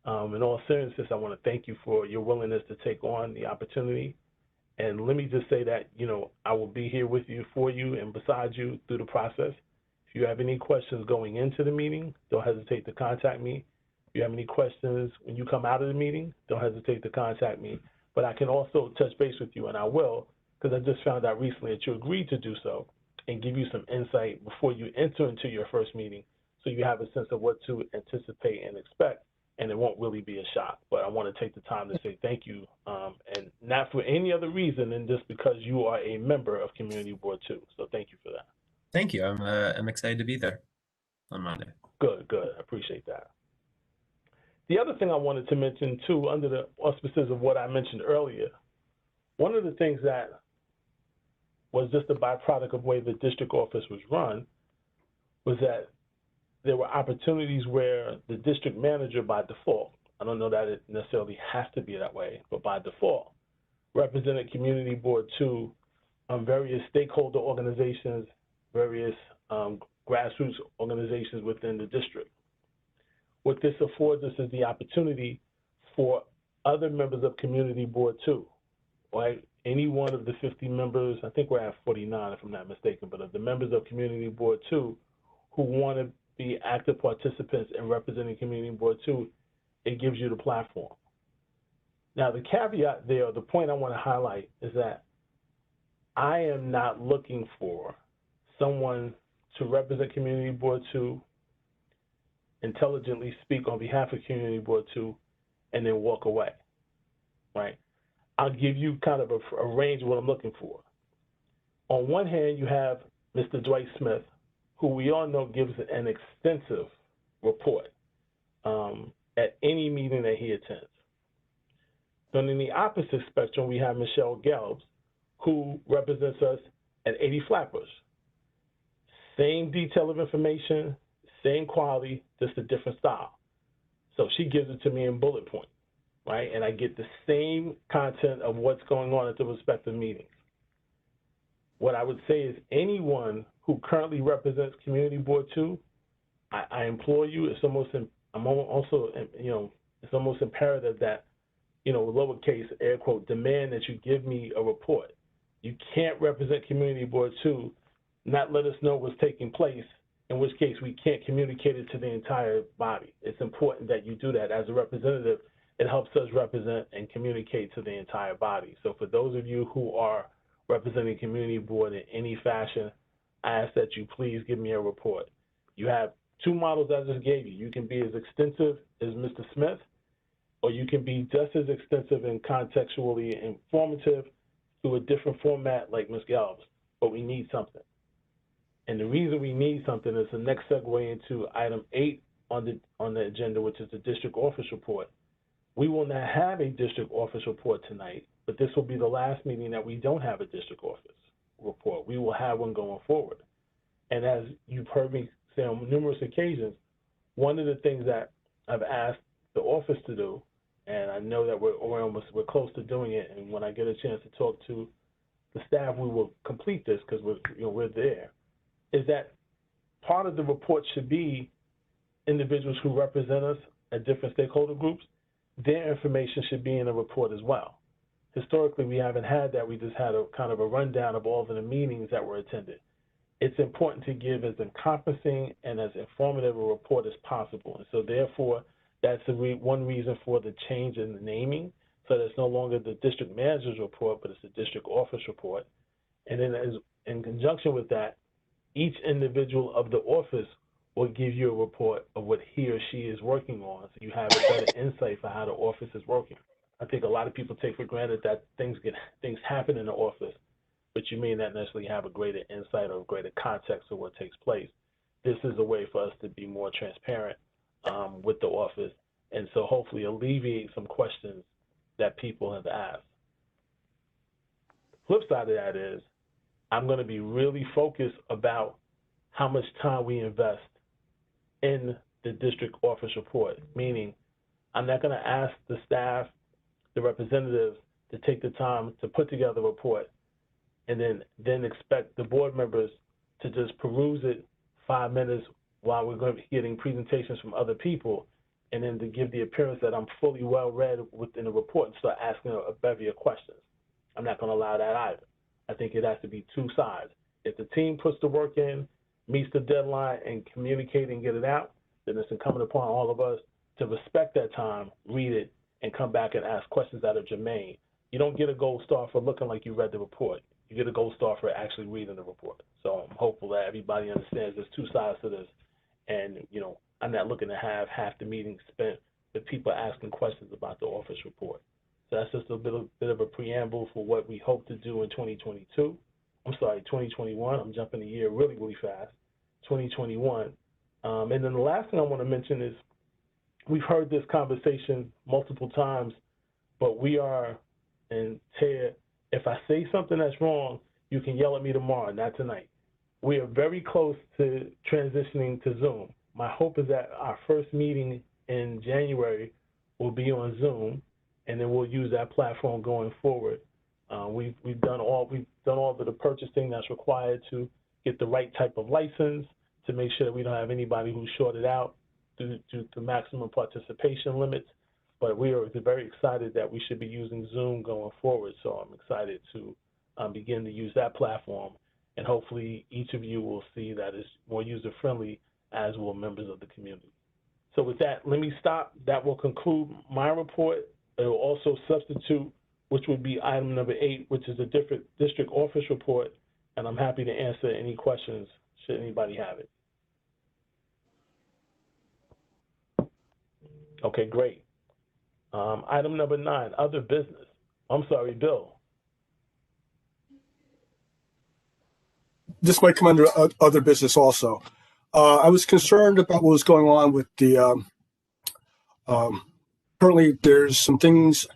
in all seriousness, I want to thank you for your willingness to take on the opportunity. And let me just say that, I will be here with you, for you, and beside you through the process. If you have any questions going into the meeting, don't hesitate to contact me. If you have any questions when you come out of the meeting, don't hesitate to contact me. But I can also touch base with you, and I will, because I just found out recently that you agreed to do so and give you some insight before you enter into your first meeting so you have a sense of what to anticipate and expect, and it won't really be a shock. But I want to take the time to say thank you, and not for any other reason than just because you are a member of Community Board 2. So thank you for that. Thank you. I'm excited to be there on Monday. Good. I appreciate that. The other thing I wanted to mention, too, under the auspices of what I mentioned earlier, one of the things that was just a byproduct of the way the district office was run was that there were opportunities where the district manager by default, I don't know that it necessarily has to be that way, but by default, represented Community Board 2 various stakeholder organizations, various grassroots organizations within the district. What this affords us is the opportunity for other members of Community Board 2, right? Any one of the 50 members, I think we're at 49 if I'm not mistaken, but of the members of Community Board 2 who want to be active participants in representing Community Board 2, it gives you the platform. Now, the caveat there, the point I want to highlight is that I am not looking for someone to represent Community Board 2, intelligently speak on behalf of Community Board 2, and then walk away, right? I'll give you kind of a range of what I'm looking for. On one hand, you have Mr. Dwight Smith, who we all know gives an extensive report at any meeting that he attends. Then in the opposite spectrum, we have Michelle Gelbs, who represents us at 80 Flatbush. Same detail of information, same quality, just a different style. So she gives it to me in bullet points, right? And I get the same content of what's going on at the respective meetings. What I would say is anyone who currently represents Community Board 2, I implore you, it's almost imperative that, lowercase, air quote, demand that you give me a report. You can't represent Community Board 2, not let us know what's taking place, in which case we can't communicate it to the entire body. It's important that you do that. As a representative, it helps us represent and communicate to the entire body. So for those of you who are representing Community Board in any fashion, I ask that you please give me a report. You have two models I just gave you. You can be as extensive as Mr. Smith, or you can be just as extensive and contextually informative through a different format like Ms. Galvez, but we need something. And the reason we need something is the next segue into item 8 on the agenda, which is the district office report. We will not have a district office report tonight, but this will be the last meeting that we don't have a district office report. We will have one going forward. And as you've heard me say on numerous occasions, one of the things that I've asked the office to do, and I know that we're close to doing it, and when I get a chance to talk to the staff, we will complete this because we're there, is that part of the report should be individuals who represent us at different stakeholder groups. Their information should be in the report as well. Historically, we haven't had that. We just had a kind of a rundown of all of the meetings that were attended. It's important to give as encompassing and as informative a report as possible. And so therefore, that's one reason for the change in the naming. So that it's no longer the district manager's report, but it's the district office report. And then in conjunction with that, each individual of the office will give you a report of what he or she is working on, so you have a better insight for how the office is working. I think a lot of people take for granted that things happen in the office, but you may not necessarily have a greater insight or greater context of what takes place. This is a way for us to be more transparent with the office, and so hopefully alleviate some questions that people have asked. Flip side of that is, I'm going to be really focused about how much time we invest in the district office report, meaning I'm not going to ask the staff, the representatives, to take the time to put together a report and then expect the board members to just peruse it 5 minutes while we're going to be getting presentations from other people, and then to give the appearance that I'm fully well read within the report and start asking a bevy of questions. I'm not going to allow that either. I think it has to be two sides. If the team puts the work in, meets the deadline, and communicate and get it out, then it's incumbent upon all of us to respect that time, read it, and come back and ask questions that are germane. You don't get a gold star for looking like you read the report. You get a gold star for actually reading the report. So I'm hopeful that everybody understands there's two sides to this. And, I'm not looking to have half the meeting spent with people asking questions about the office report. So that's just a bit of a preamble for what we hope to do in 2022. I'm sorry, 2021. I'm jumping a year really, really fast. 2021. And then the last thing I want to mention is we've heard this conversation multiple times, but we are, and Ted, if I say something that's wrong, you can yell at me tomorrow, not tonight. We are very close to transitioning to Zoom. My hope is that our first meeting in January will be on Zoom, and then we'll use that platform going forward. We've done all of the purchasing that's required to get the right type of license, to make sure that we don't have anybody who's shorted out due to maximum participation limits. But we are very excited that we should be using Zoom going forward. So I'm excited to begin to use that platform, and hopefully each of you will see that it's more user-friendly, as will members of the community. So with that, let me stop. That will conclude my report. It will also substitute, which would be item number 8, which is the district office report, and I'm happy to answer any questions should anybody have it. Okay, great. Item number 9, other business. I'm sorry, Bill. This might come under other business also. I was concerned about what was going on with the, currently there's some things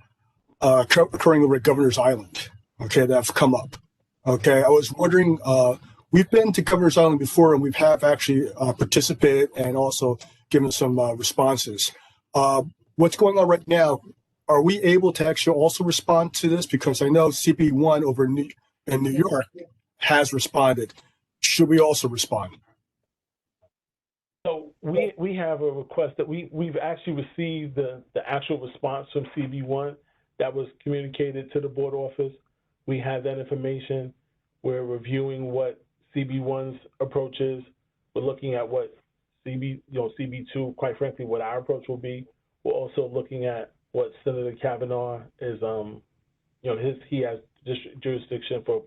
occurring over at Governor's Island, okay, that have come up. Okay, I was wondering, we've been to Governor's Island before, and we have actually participated and also given some responses. What's going on right now? Are we able to actually also respond to this? Because I know CB1 over in New York has responded. Should we also respond? So we have a request that we've actually received the actual response from CB1 that was communicated to the board office. We have that information. We're reviewing what CB1's approach is. We're looking at what CB2, quite frankly, what our approach will be. We're also looking at what Senator Kavanaugh is, he has jurisdiction for,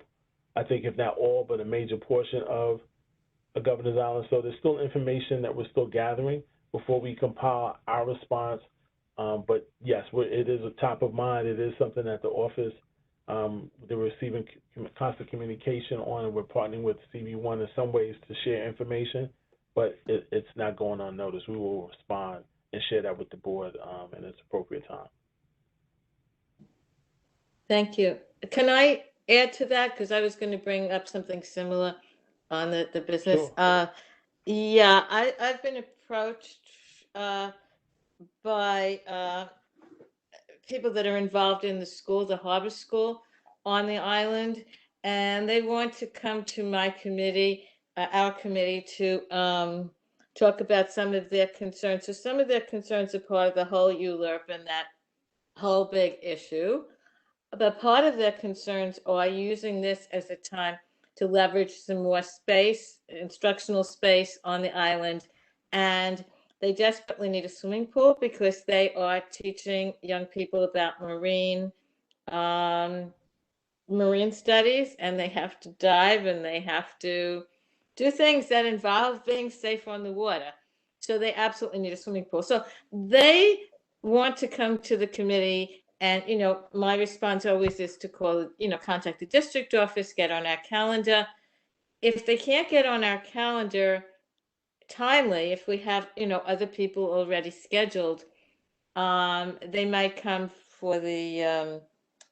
I think, if not all, but a major portion of of Governor's Island. So there's still information that we're still gathering before we compile our response. But yes, it is a top of mind. It is something that the office, they're receiving constant communication on, and we're partnering with CB1 in some ways to share information, but it's not going unnoticed. We will respond and share that with the board in its appropriate time. Thank you. Can I add to that? Because I was going to bring up something similar on the business. Sure. Yeah, I've been approached by people that are involved in the school, the harbor school on the island, and they want to come to my committee, our committee, to talk about some of their concerns. So some of their concerns are part of the whole ULURP and that whole big issue. But part of their concerns are using this as a time to leverage some more space, instructional space on the island. And they desperately need a swimming pool because they are teaching young people about marine studies, and they have to dive and they have to do things that involve being safe on the water. So they absolutely need a swimming pool. So they want to come to the committee, and my response always is to call, contact the district office, get on our calendar. If they can't get on our calendar timely, if we have other people already scheduled, they might come for the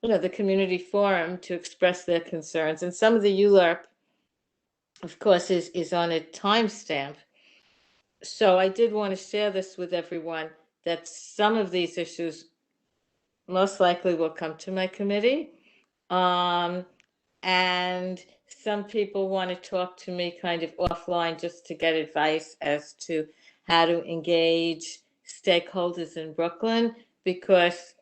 the community forum to express their concerns. And some of the ULURP, of course, is on a timestamp. So I did want to share this with everyone, that some of these issues most likely will come to my committee. And some people want to talk to me kind of offline just to get advice as to how to engage stakeholders in Brooklyn, because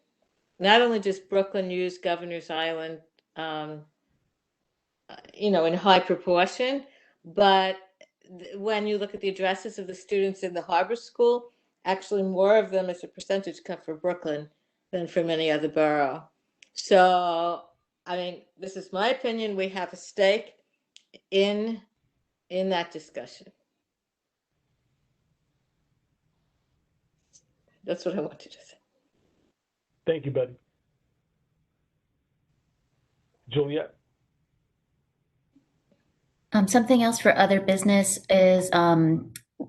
not only does Brooklyn use Governor's Island, in high proportion, but when you look at the addresses of the students in the harbor school, actually more of them as a percentage come from Brooklyn than from any other borough. So, I mean, this is my opinion. We have a stake in that discussion. That's what I wanted to say. Thank you, Betty. Juliet? Something else for other business is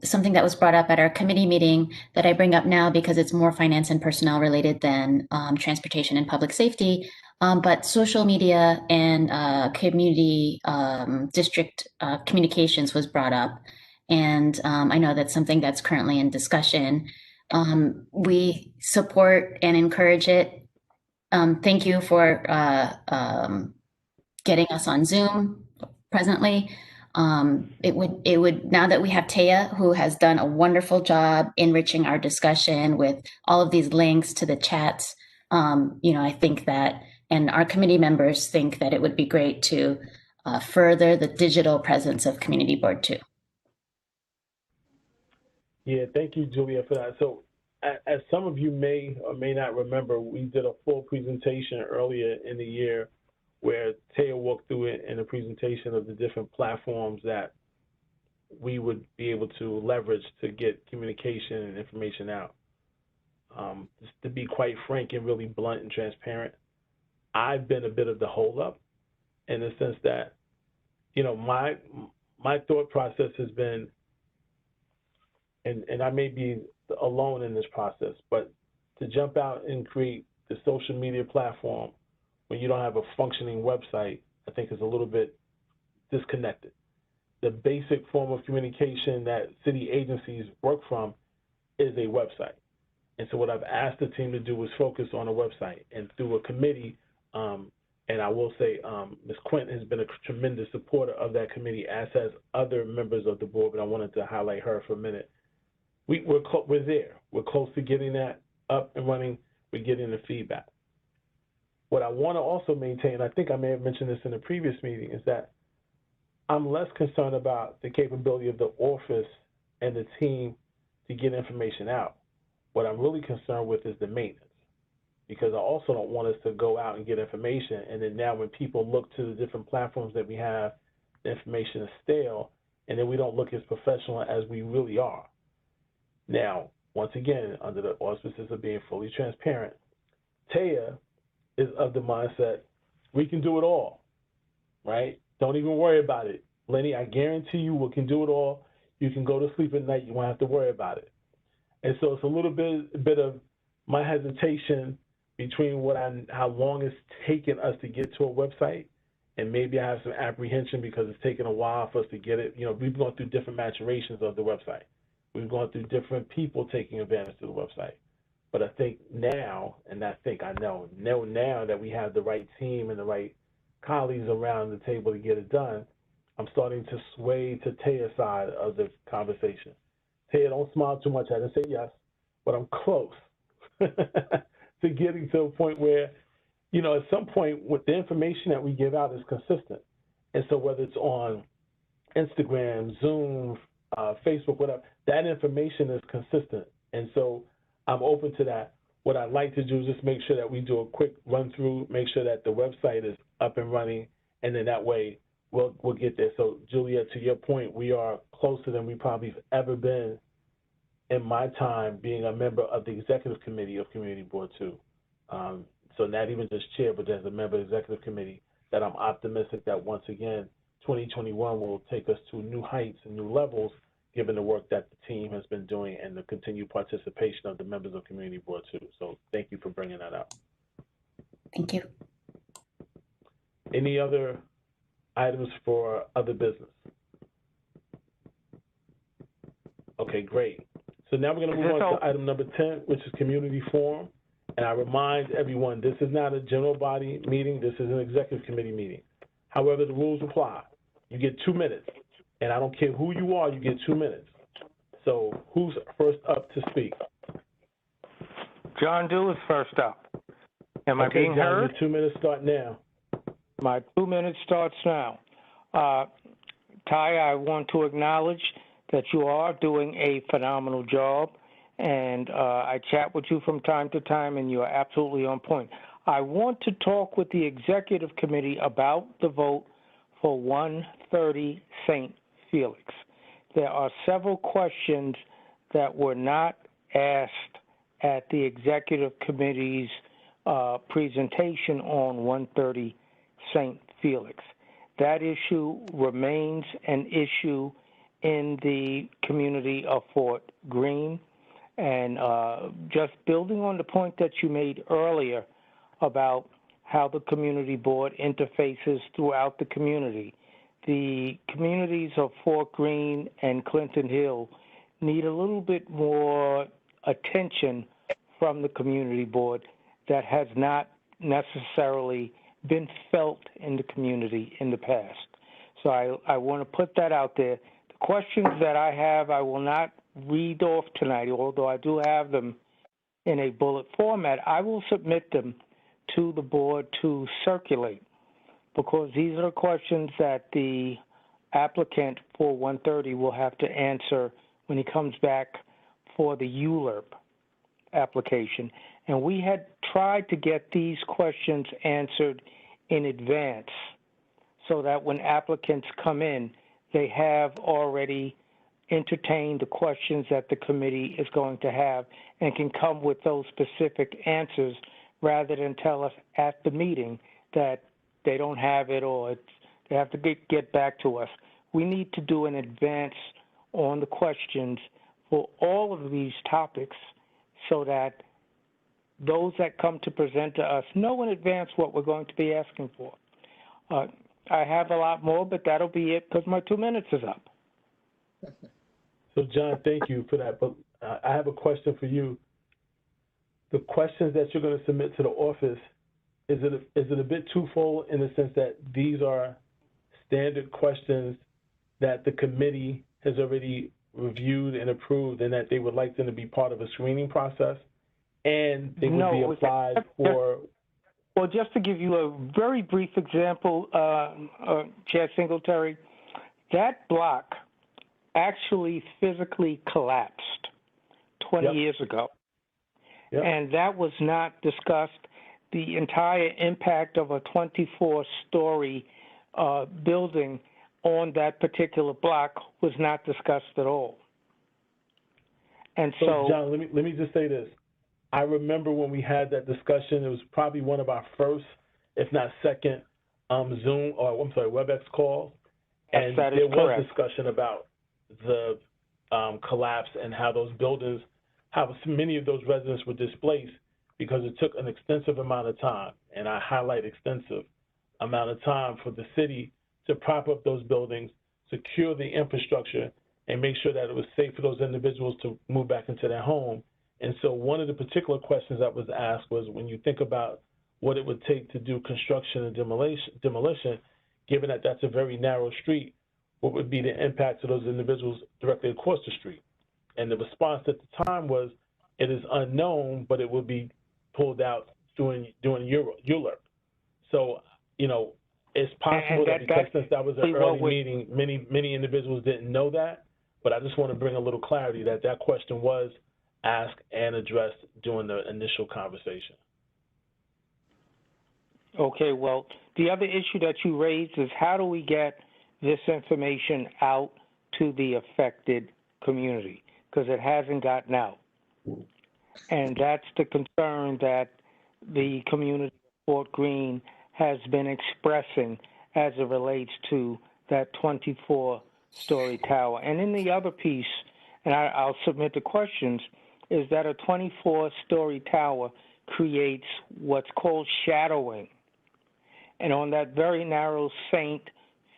something that was brought up at our committee meeting that I bring up now because it's more finance and personnel related than transportation and public safety. But social media and community district communications was brought up. And I know that's something that's currently in discussion. We support and encourage it. Thank you for getting us on Zoom presently. It would now that we have Taya, who has done a wonderful job enriching our discussion with all of these links to the chats. I think that, and our committee members think that it would be great to further the digital presence of Community Board 2. Yeah, thank you, Julia, for that. So as some of you may or may not remember, we did a full presentation earlier in the year where Taya walked through it in a presentation of the different platforms that we would be able to leverage to get communication and information out. Just to be quite frank and really blunt and transparent, I've been a bit of the holdup in the sense that, my thought process has been, and I may be alone in this process, but to jump out and create the social media platform when you don't have a functioning website, I think is a little bit disconnected. The basic form of communication that city agencies work from is a website. And so what I've asked the team to do is focus on a website, and through a committee, and I will say Ms. Quint has been a tremendous supporter of that committee, as has other members of the board, but I wanted to highlight her for a minute. We're there. We're close to getting that up and running. We're getting the feedback. What I want to also maintain, I think I may have mentioned this in a previous meeting, is that I'm less concerned about the capability of the office and the team to get information out. What I'm really concerned with is the maintenance, because I also don't want us to go out and get information, and then now when people look to the different platforms that we have, the information is stale, and then we don't look as professional as we really are. Now, once again, under the auspices of being fully transparent, Taya is of the mindset, we can do it all, right? Don't even worry about it. Lenny, I guarantee you we can do it all. You can go to sleep at night. You won't have to worry about it. And so it's a little bit of my hesitation between how long it's taken us to get to a website, and maybe I have some apprehension because it's taken a while for us to get it. You know, we've gone through different maturations of the website. We've gone through different people taking advantage of the website. But I think now, and I know now that we have the right team and the right colleagues around the table to get it done, I'm starting to sway to Taya's side of the conversation. Taya, don't smile too much. I didn't say yes, but I'm close to getting to a point where, you know, at some point, with the information that we give out is consistent. And so whether it's on Instagram, Zoom, Facebook, whatever, that information is consistent. And so I'm open to that. What I'd like to do is just make sure that we do a quick run through, make sure that the website is up and running, and then that way we'll get there. So Juliet, to your point, we are closer than we probably have ever been in my time being a member of the executive committee of Community Board 2. So not even just chair, but as a member of the executive committee, that I'm optimistic that once again, 2021 will take us to new heights and new levels, given the work that the team has been doing and the continued participation of the members of Community Board 2. So thank you for bringing that up. Thank you. Any other items for other business? Okay, great. So now we're going to move on to item number 10, which is community forum. And I remind everyone, this is not a general body meeting. This is an executive committee meeting. However, the rules apply. You get 2 minutes. And I don't care who you are, you get 2 minutes. So who's first up to speak? John Dew is first up. Am I being John, heard? Your 2 minutes start now. My 2 minutes starts now. Ty, I want to acknowledge that you are doing a phenomenal job, and I chat with you from time to time, and you are absolutely on point. I want to talk with the executive committee about the vote for 130 St. Felix. There are several questions that were not asked at the executive committee's presentation on 130 St. Felix. That issue remains an issue in the community of Fort Greene. And just building on the point that you made earlier about how the community board interfaces throughout the community, the communities of Fort Greene and Clinton Hill need a little bit more attention from the community board that has not necessarily been felt in the community in the past. So I want to put that out there. The questions that I have, I will not read off tonight, although I do have them in a bullet format. I will submit them to the board to circulate, because these are the questions that the applicant for 130 will have to answer when he comes back for the ULURP application. And we had tried to get these questions answered in advance so that when applicants come in, they have already entertained the questions that the committee is going to have and can come with those specific answers rather than tell us at the meeting that they don't have it or they have to get back to us. We need to do an advance on the questions for all of these topics so that those that come to present to us know in advance what we're going to be asking for. I have a lot more, but that'll be it because my 2 minutes is up. So, John, thank you for that. But I have a question for you. The questions that you're going to submit to the office, is it a bit twofold in the sense that these are standard questions that the committee has already reviewed and approved and that they would like them to be part of a screening process and they would be applied for? Well, just to give you a very brief example, Chair Singletary, that block actually physically collapsed 20 years ago. And that was not discussed. The entire impact of a 24-story building on that particular block was not discussed at all. And so John, let me just say this. I remember when we had that discussion, it was probably one of our first, if not second, Zoom or Webex calls. And that is there was correct. discussion about the collapse and how those buildings, how many of those residents were displaced because it took an extensive amount of time, and I highlight extensive amount of time for the city to prop up those buildings, secure the infrastructure, and make sure that it was safe for those individuals to move back into their home. And so one of the particular questions that was asked was, when you think about what it would take to do construction and demolition, given that that's a very narrow street, what would be the impact to those individuals directly across the street? And the response at the time was, it is unknown, but it will be pulled out during ULURP. So, it's possible that because since that was an early meeting, many individuals didn't know that. But I just want to bring a little clarity that question was asked and addressed during the initial conversation. Okay, well, the other issue that you raised is, how do we get this information out to the affected community? Because it hasn't gotten out. And that's the concern that the community of Fort Greene has been expressing as it relates to that 24-story tower. And in the other piece, and I'll submit the questions, is that a 24-story tower creates what's called shadowing. And on that very narrow St.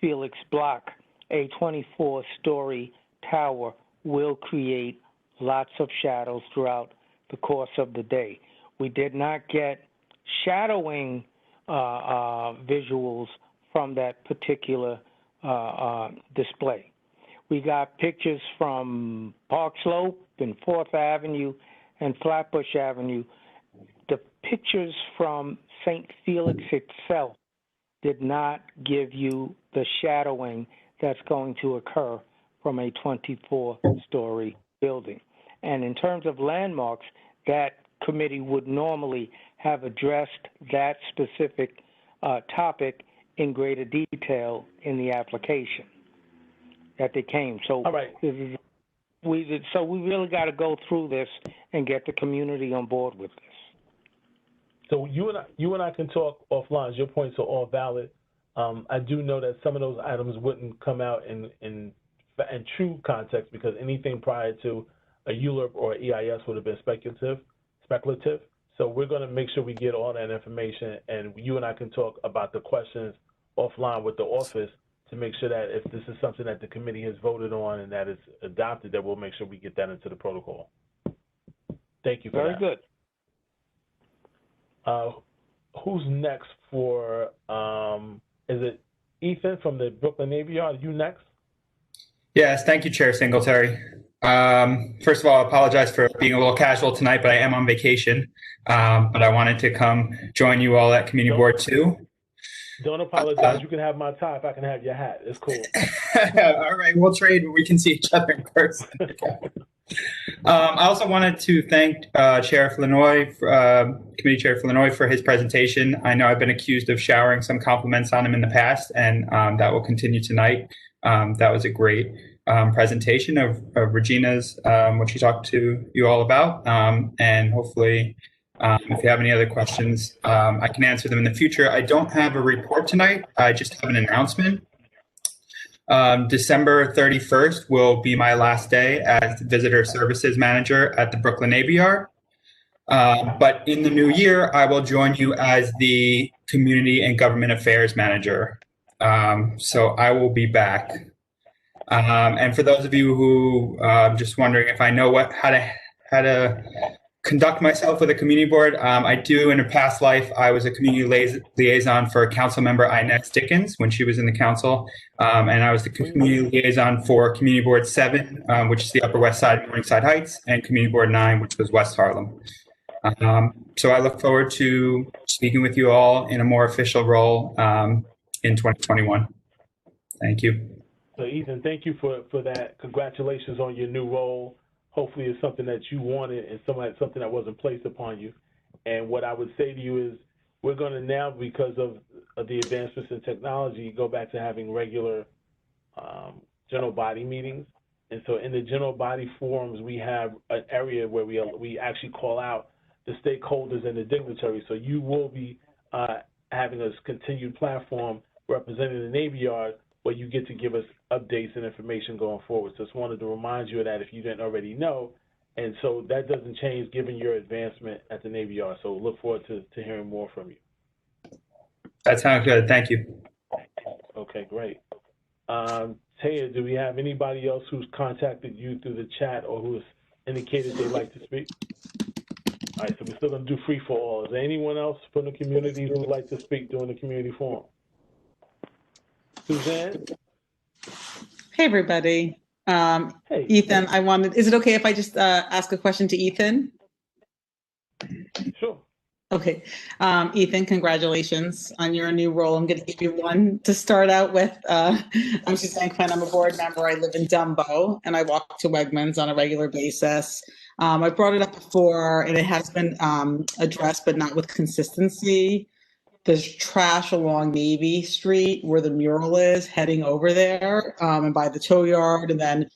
Felix block, a 24-story tower will create lots of shadows throughout the course of the day. We did not get shadowing visuals from that particular display. We got pictures from Park Slope and 4th Avenue and Flatbush Avenue. The pictures from St. Felix itself did not give you the shadowing that's going to occur from a 24-story building. And in terms of landmarks, that committee would normally have addressed that specific topic in greater detail in the application that they came. So, all right. we really got to go through this and get the community on board with this. So you and I can talk offline. Your points are all valid. I do know that some of those items wouldn't come out in true context, because anything prior to a ULURP or EIS would have been speculative. So we're going to make sure we get all that information, and you and I can talk about the questions offline with the office to make sure that if this is something that the committee has voted on and that is adopted, that we'll make sure we get that into the protocol. Thank you for that. Very good. Who's next for, is it Ethan from the Brooklyn Navy Yard? Are you next? Yes, thank you, Chair Singletary. First of all, I apologize for being a little casual tonight, but I am on vacation. But I wanted to come join you all at Community Board 2. Don't apologize. You can have my tie if I can have your hat. It's cool. All right, we'll trade when we can see each other in person. I also wanted to thank Chair Flanoy, Committee Chair Flanoy, for his presentation. I know I've been accused of showering some compliments on him in the past, and that will continue tonight. That was a great presentation of Regina's, what she talked to you all about, and hopefully if you have any other questions, I can answer them in the future. I don't have a report tonight. I just have an announcement. December 31st will be my last day as Visitor Services Manager at the Brooklyn Navy Yard. But in the new year, I will join you as the Community and Government Affairs Manager. So I will be back. And for those of you who just wondering if I know how to conduct myself with a community board, I do. In a past life, I was a community liaison for council member Inez Dickens when she was in the council, and I was the community liaison for Community Board 7, which is the Upper West Side, Morningside Heights, and Community Board 9, which was West Harlem. So I look forward to speaking with you all in a more official role in 2021. Thank you. So Ethan, thank you for that. Congratulations on your new role. Hopefully it's something that you wanted and something that wasn't placed upon you. And what I would say to you is, we're going to now, because of the advancements in technology, go back to having regular general body meetings. And so in the general body forums, we have an area where we actually call out the stakeholders and the dignitaries. So you will be having a continued platform representing the Navy Yard where you get to give us updates and information going forward. So just wanted to remind you of that if you didn't already know. And so that doesn't change given your advancement at the Navy Yard. So look forward to hearing more from you. That sounds good. Thank you. Okay, great. Taya, do we have anybody else who's contacted you through the chat or who's indicated they'd like to speak? All right, so we're still going to do free for all. Is there anyone else from the community who would like to speak during the community forum? Suzanne? Hey, everybody. Hey. Ethan, is it okay if I just ask a question to Ethan? Sure. Okay. Ethan, congratulations on your new role. I'm going to give you one to start out with. I'm Suzanne Quinn. I'm a board member. I live in Dumbo, and I walk to Wegmans on a regular basis. I brought it up before, and it has been addressed, but not with consistency. There's trash along Navy Street where the mural is, heading over there, and by the tow yard, and then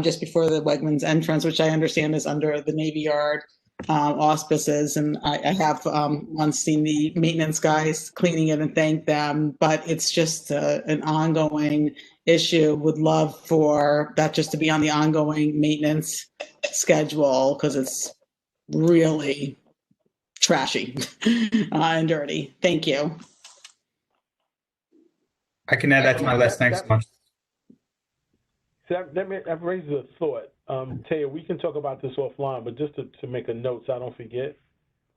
just before the Wegmans entrance, which I understand is under the Navy Yard auspices. And I have once seen the maintenance guys cleaning it and thank them, but it's just an ongoing issue. Would love for that just to be on the ongoing maintenance schedule because it's really trashy and dirty. Thank you. I can add that to my list next month. That raises a thought. Taya, we can talk about this offline, but just to make a note so I don't forget,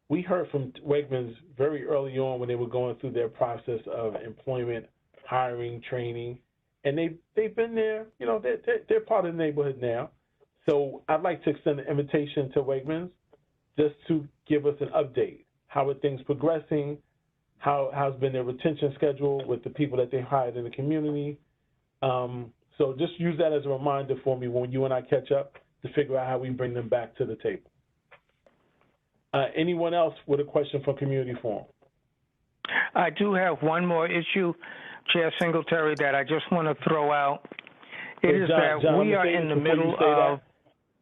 we heard from Wegmans very early on when they were going through their process of employment, hiring, training, and they've been there. You know, they're part of the neighborhood now. So I'd like to extend an invitation to Wegmans just to give us an update. How are things progressing? How's been their retention schedule with the people that they hired in the community? So just use that as a reminder for me when you and I catch up to figure out how we bring them back to the table. Anyone else with a question for Community Forum? I do have one more issue, Chair Singletary, that I just want to throw out. It is that we are in the middle of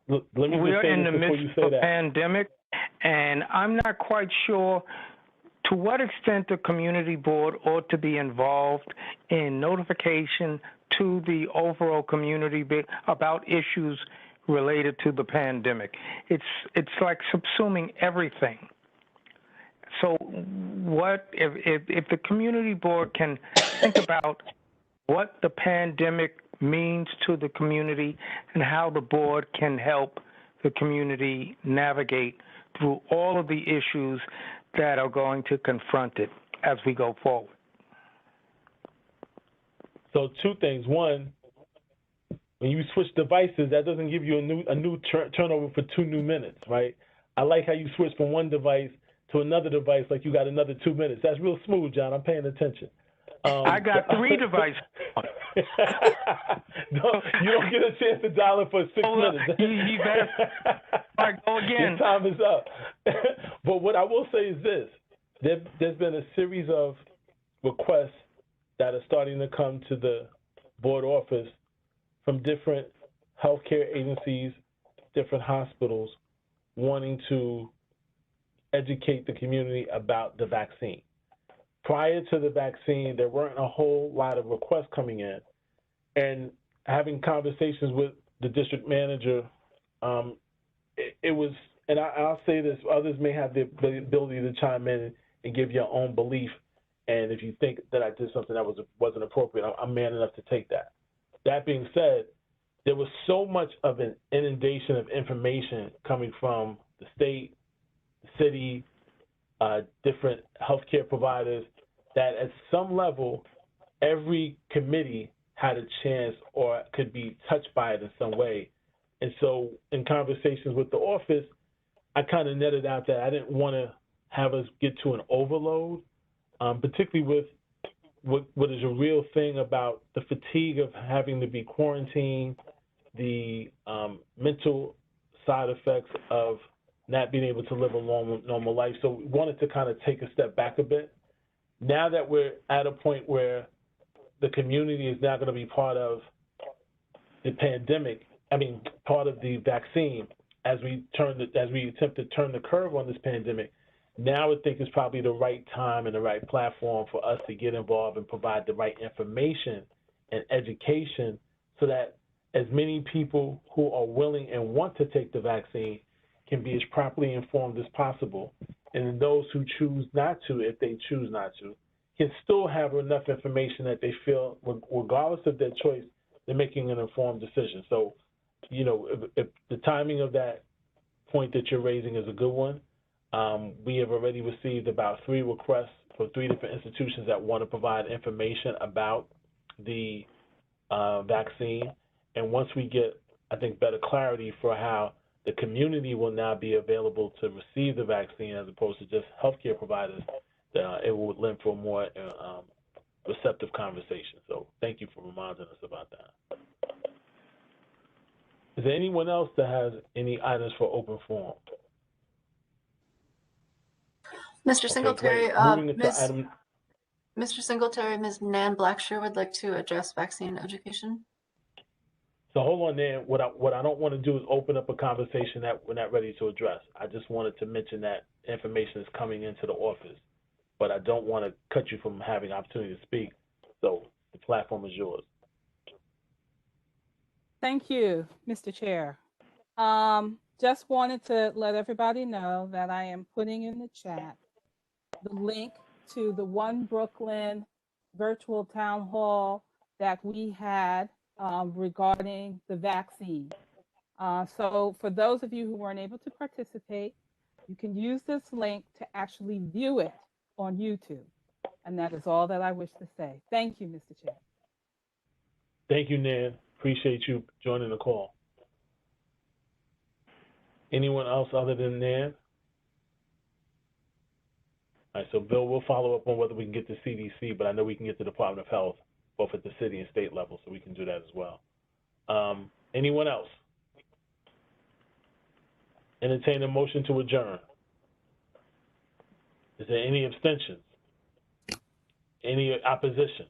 a pandemic, and I'm not quite sure to what extent the community board ought to be involved in notification to the overall community about issues related to the pandemic. It's like subsuming everything. So what if the community board can think about what the pandemic means to the community and how the board can help the community navigate through all of the issues that are going to confront it as we go forward. So two things. One, when you switch devices, that doesn't give you a new turnover for 2 new minutes, right? I like how you switch from one device to another device like you got another 2 minutes. That's real smooth, John. I'm paying attention. I got 3 devices. No, you don't get a chance to dial in for 6 minutes. You better go again. Your time is up. But what I will say is this. There's been a series of requests that are starting to come to the board office from different healthcare agencies, different hospitals, wanting to educate the community about the vaccine. Prior to the vaccine, there weren't a whole lot of requests coming in. And having conversations with the district manager, it was, and I'll say this, others may have the ability to chime in and give your own belief. And if you think that I did something that wasn't appropriate, I'm man enough to take that. That being said, there was so much of an inundation of information coming from the state, the city, different healthcare providers, that at some level, every committee had a chance or could be touched by it in some way. And so in conversations with the office, I kind of netted out that I didn't want to have us get to an overload, particularly with what is a real thing about the fatigue of having to be quarantined, the mental side effects of not being able to live a normal life. So we wanted to kind of take a step back a bit. Now that we're at a point where the community is now going to be part of the pandemic, part of the vaccine, as we attempt to turn the curve on this pandemic, now I think is probably the right time and the right platform for us to get involved and provide the right information and education so that as many people who are willing and want to take the vaccine can be as properly informed as possible. And then those who choose not to, if they choose not to, can still have enough information that they feel, regardless of their choice, they're making an informed decision. So, if the timing of that point that you're raising is a good one, we have already received about 3 requests from 3 different institutions that want to provide information about the vaccine. And once we get, I think, better clarity for how the community will now be available to receive the vaccine as opposed to just healthcare providers, it will lend for a more receptive conversation. So thank you for reminding us about that. Is there anyone else that has any items for open forum? Mr. Singletary, Mr. Singletary, Ms. Nan Blackshear would like to address vaccine education. So hold on there. What I don't want to do is open up a conversation that we're not ready to address. I just wanted to mention that information is coming into the office, but I don't want to cut you from having opportunity to speak. So the platform is yours. Thank you, Mr. Chair. Just wanted to let everybody know that I am putting in the chat the link to the One Brooklyn virtual town hall that we had regarding the vaccine. So for those of you who weren't able to participate, you can use this link to actually view it on YouTube. And that is all that I wish to say. Thank you, Mr. Chair. Thank you, Nan. Appreciate you joining the call. Anyone else other than Nan? All right, so Bill, we'll follow up on whether we can get to CDC, but I know we can get to the Department of Health, both at the city and state level, so we can do that as well. Anyone else? Entertain a motion to adjourn. Is there any abstentions? Any opposition?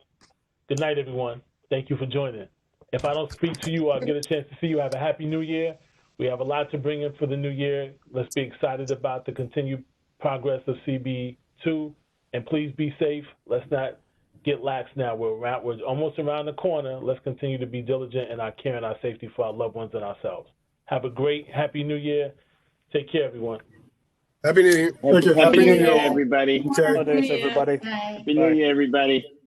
Good night, everyone. Thank you for joining. If I don't speak to you, I'll get a chance to see you. Have a happy new year. We have a lot to bring in for the new year. Let's be excited about the continued progress of CB2, and please be safe. Let's not get lax now. We're almost around the corner. Let's continue to be diligent in our care and our safety for our loved ones and ourselves. Have a great, happy new year. Take care, everyone. Happy New Year. Happy New Year, everybody. Holidays, everybody. Happy New Year, everybody.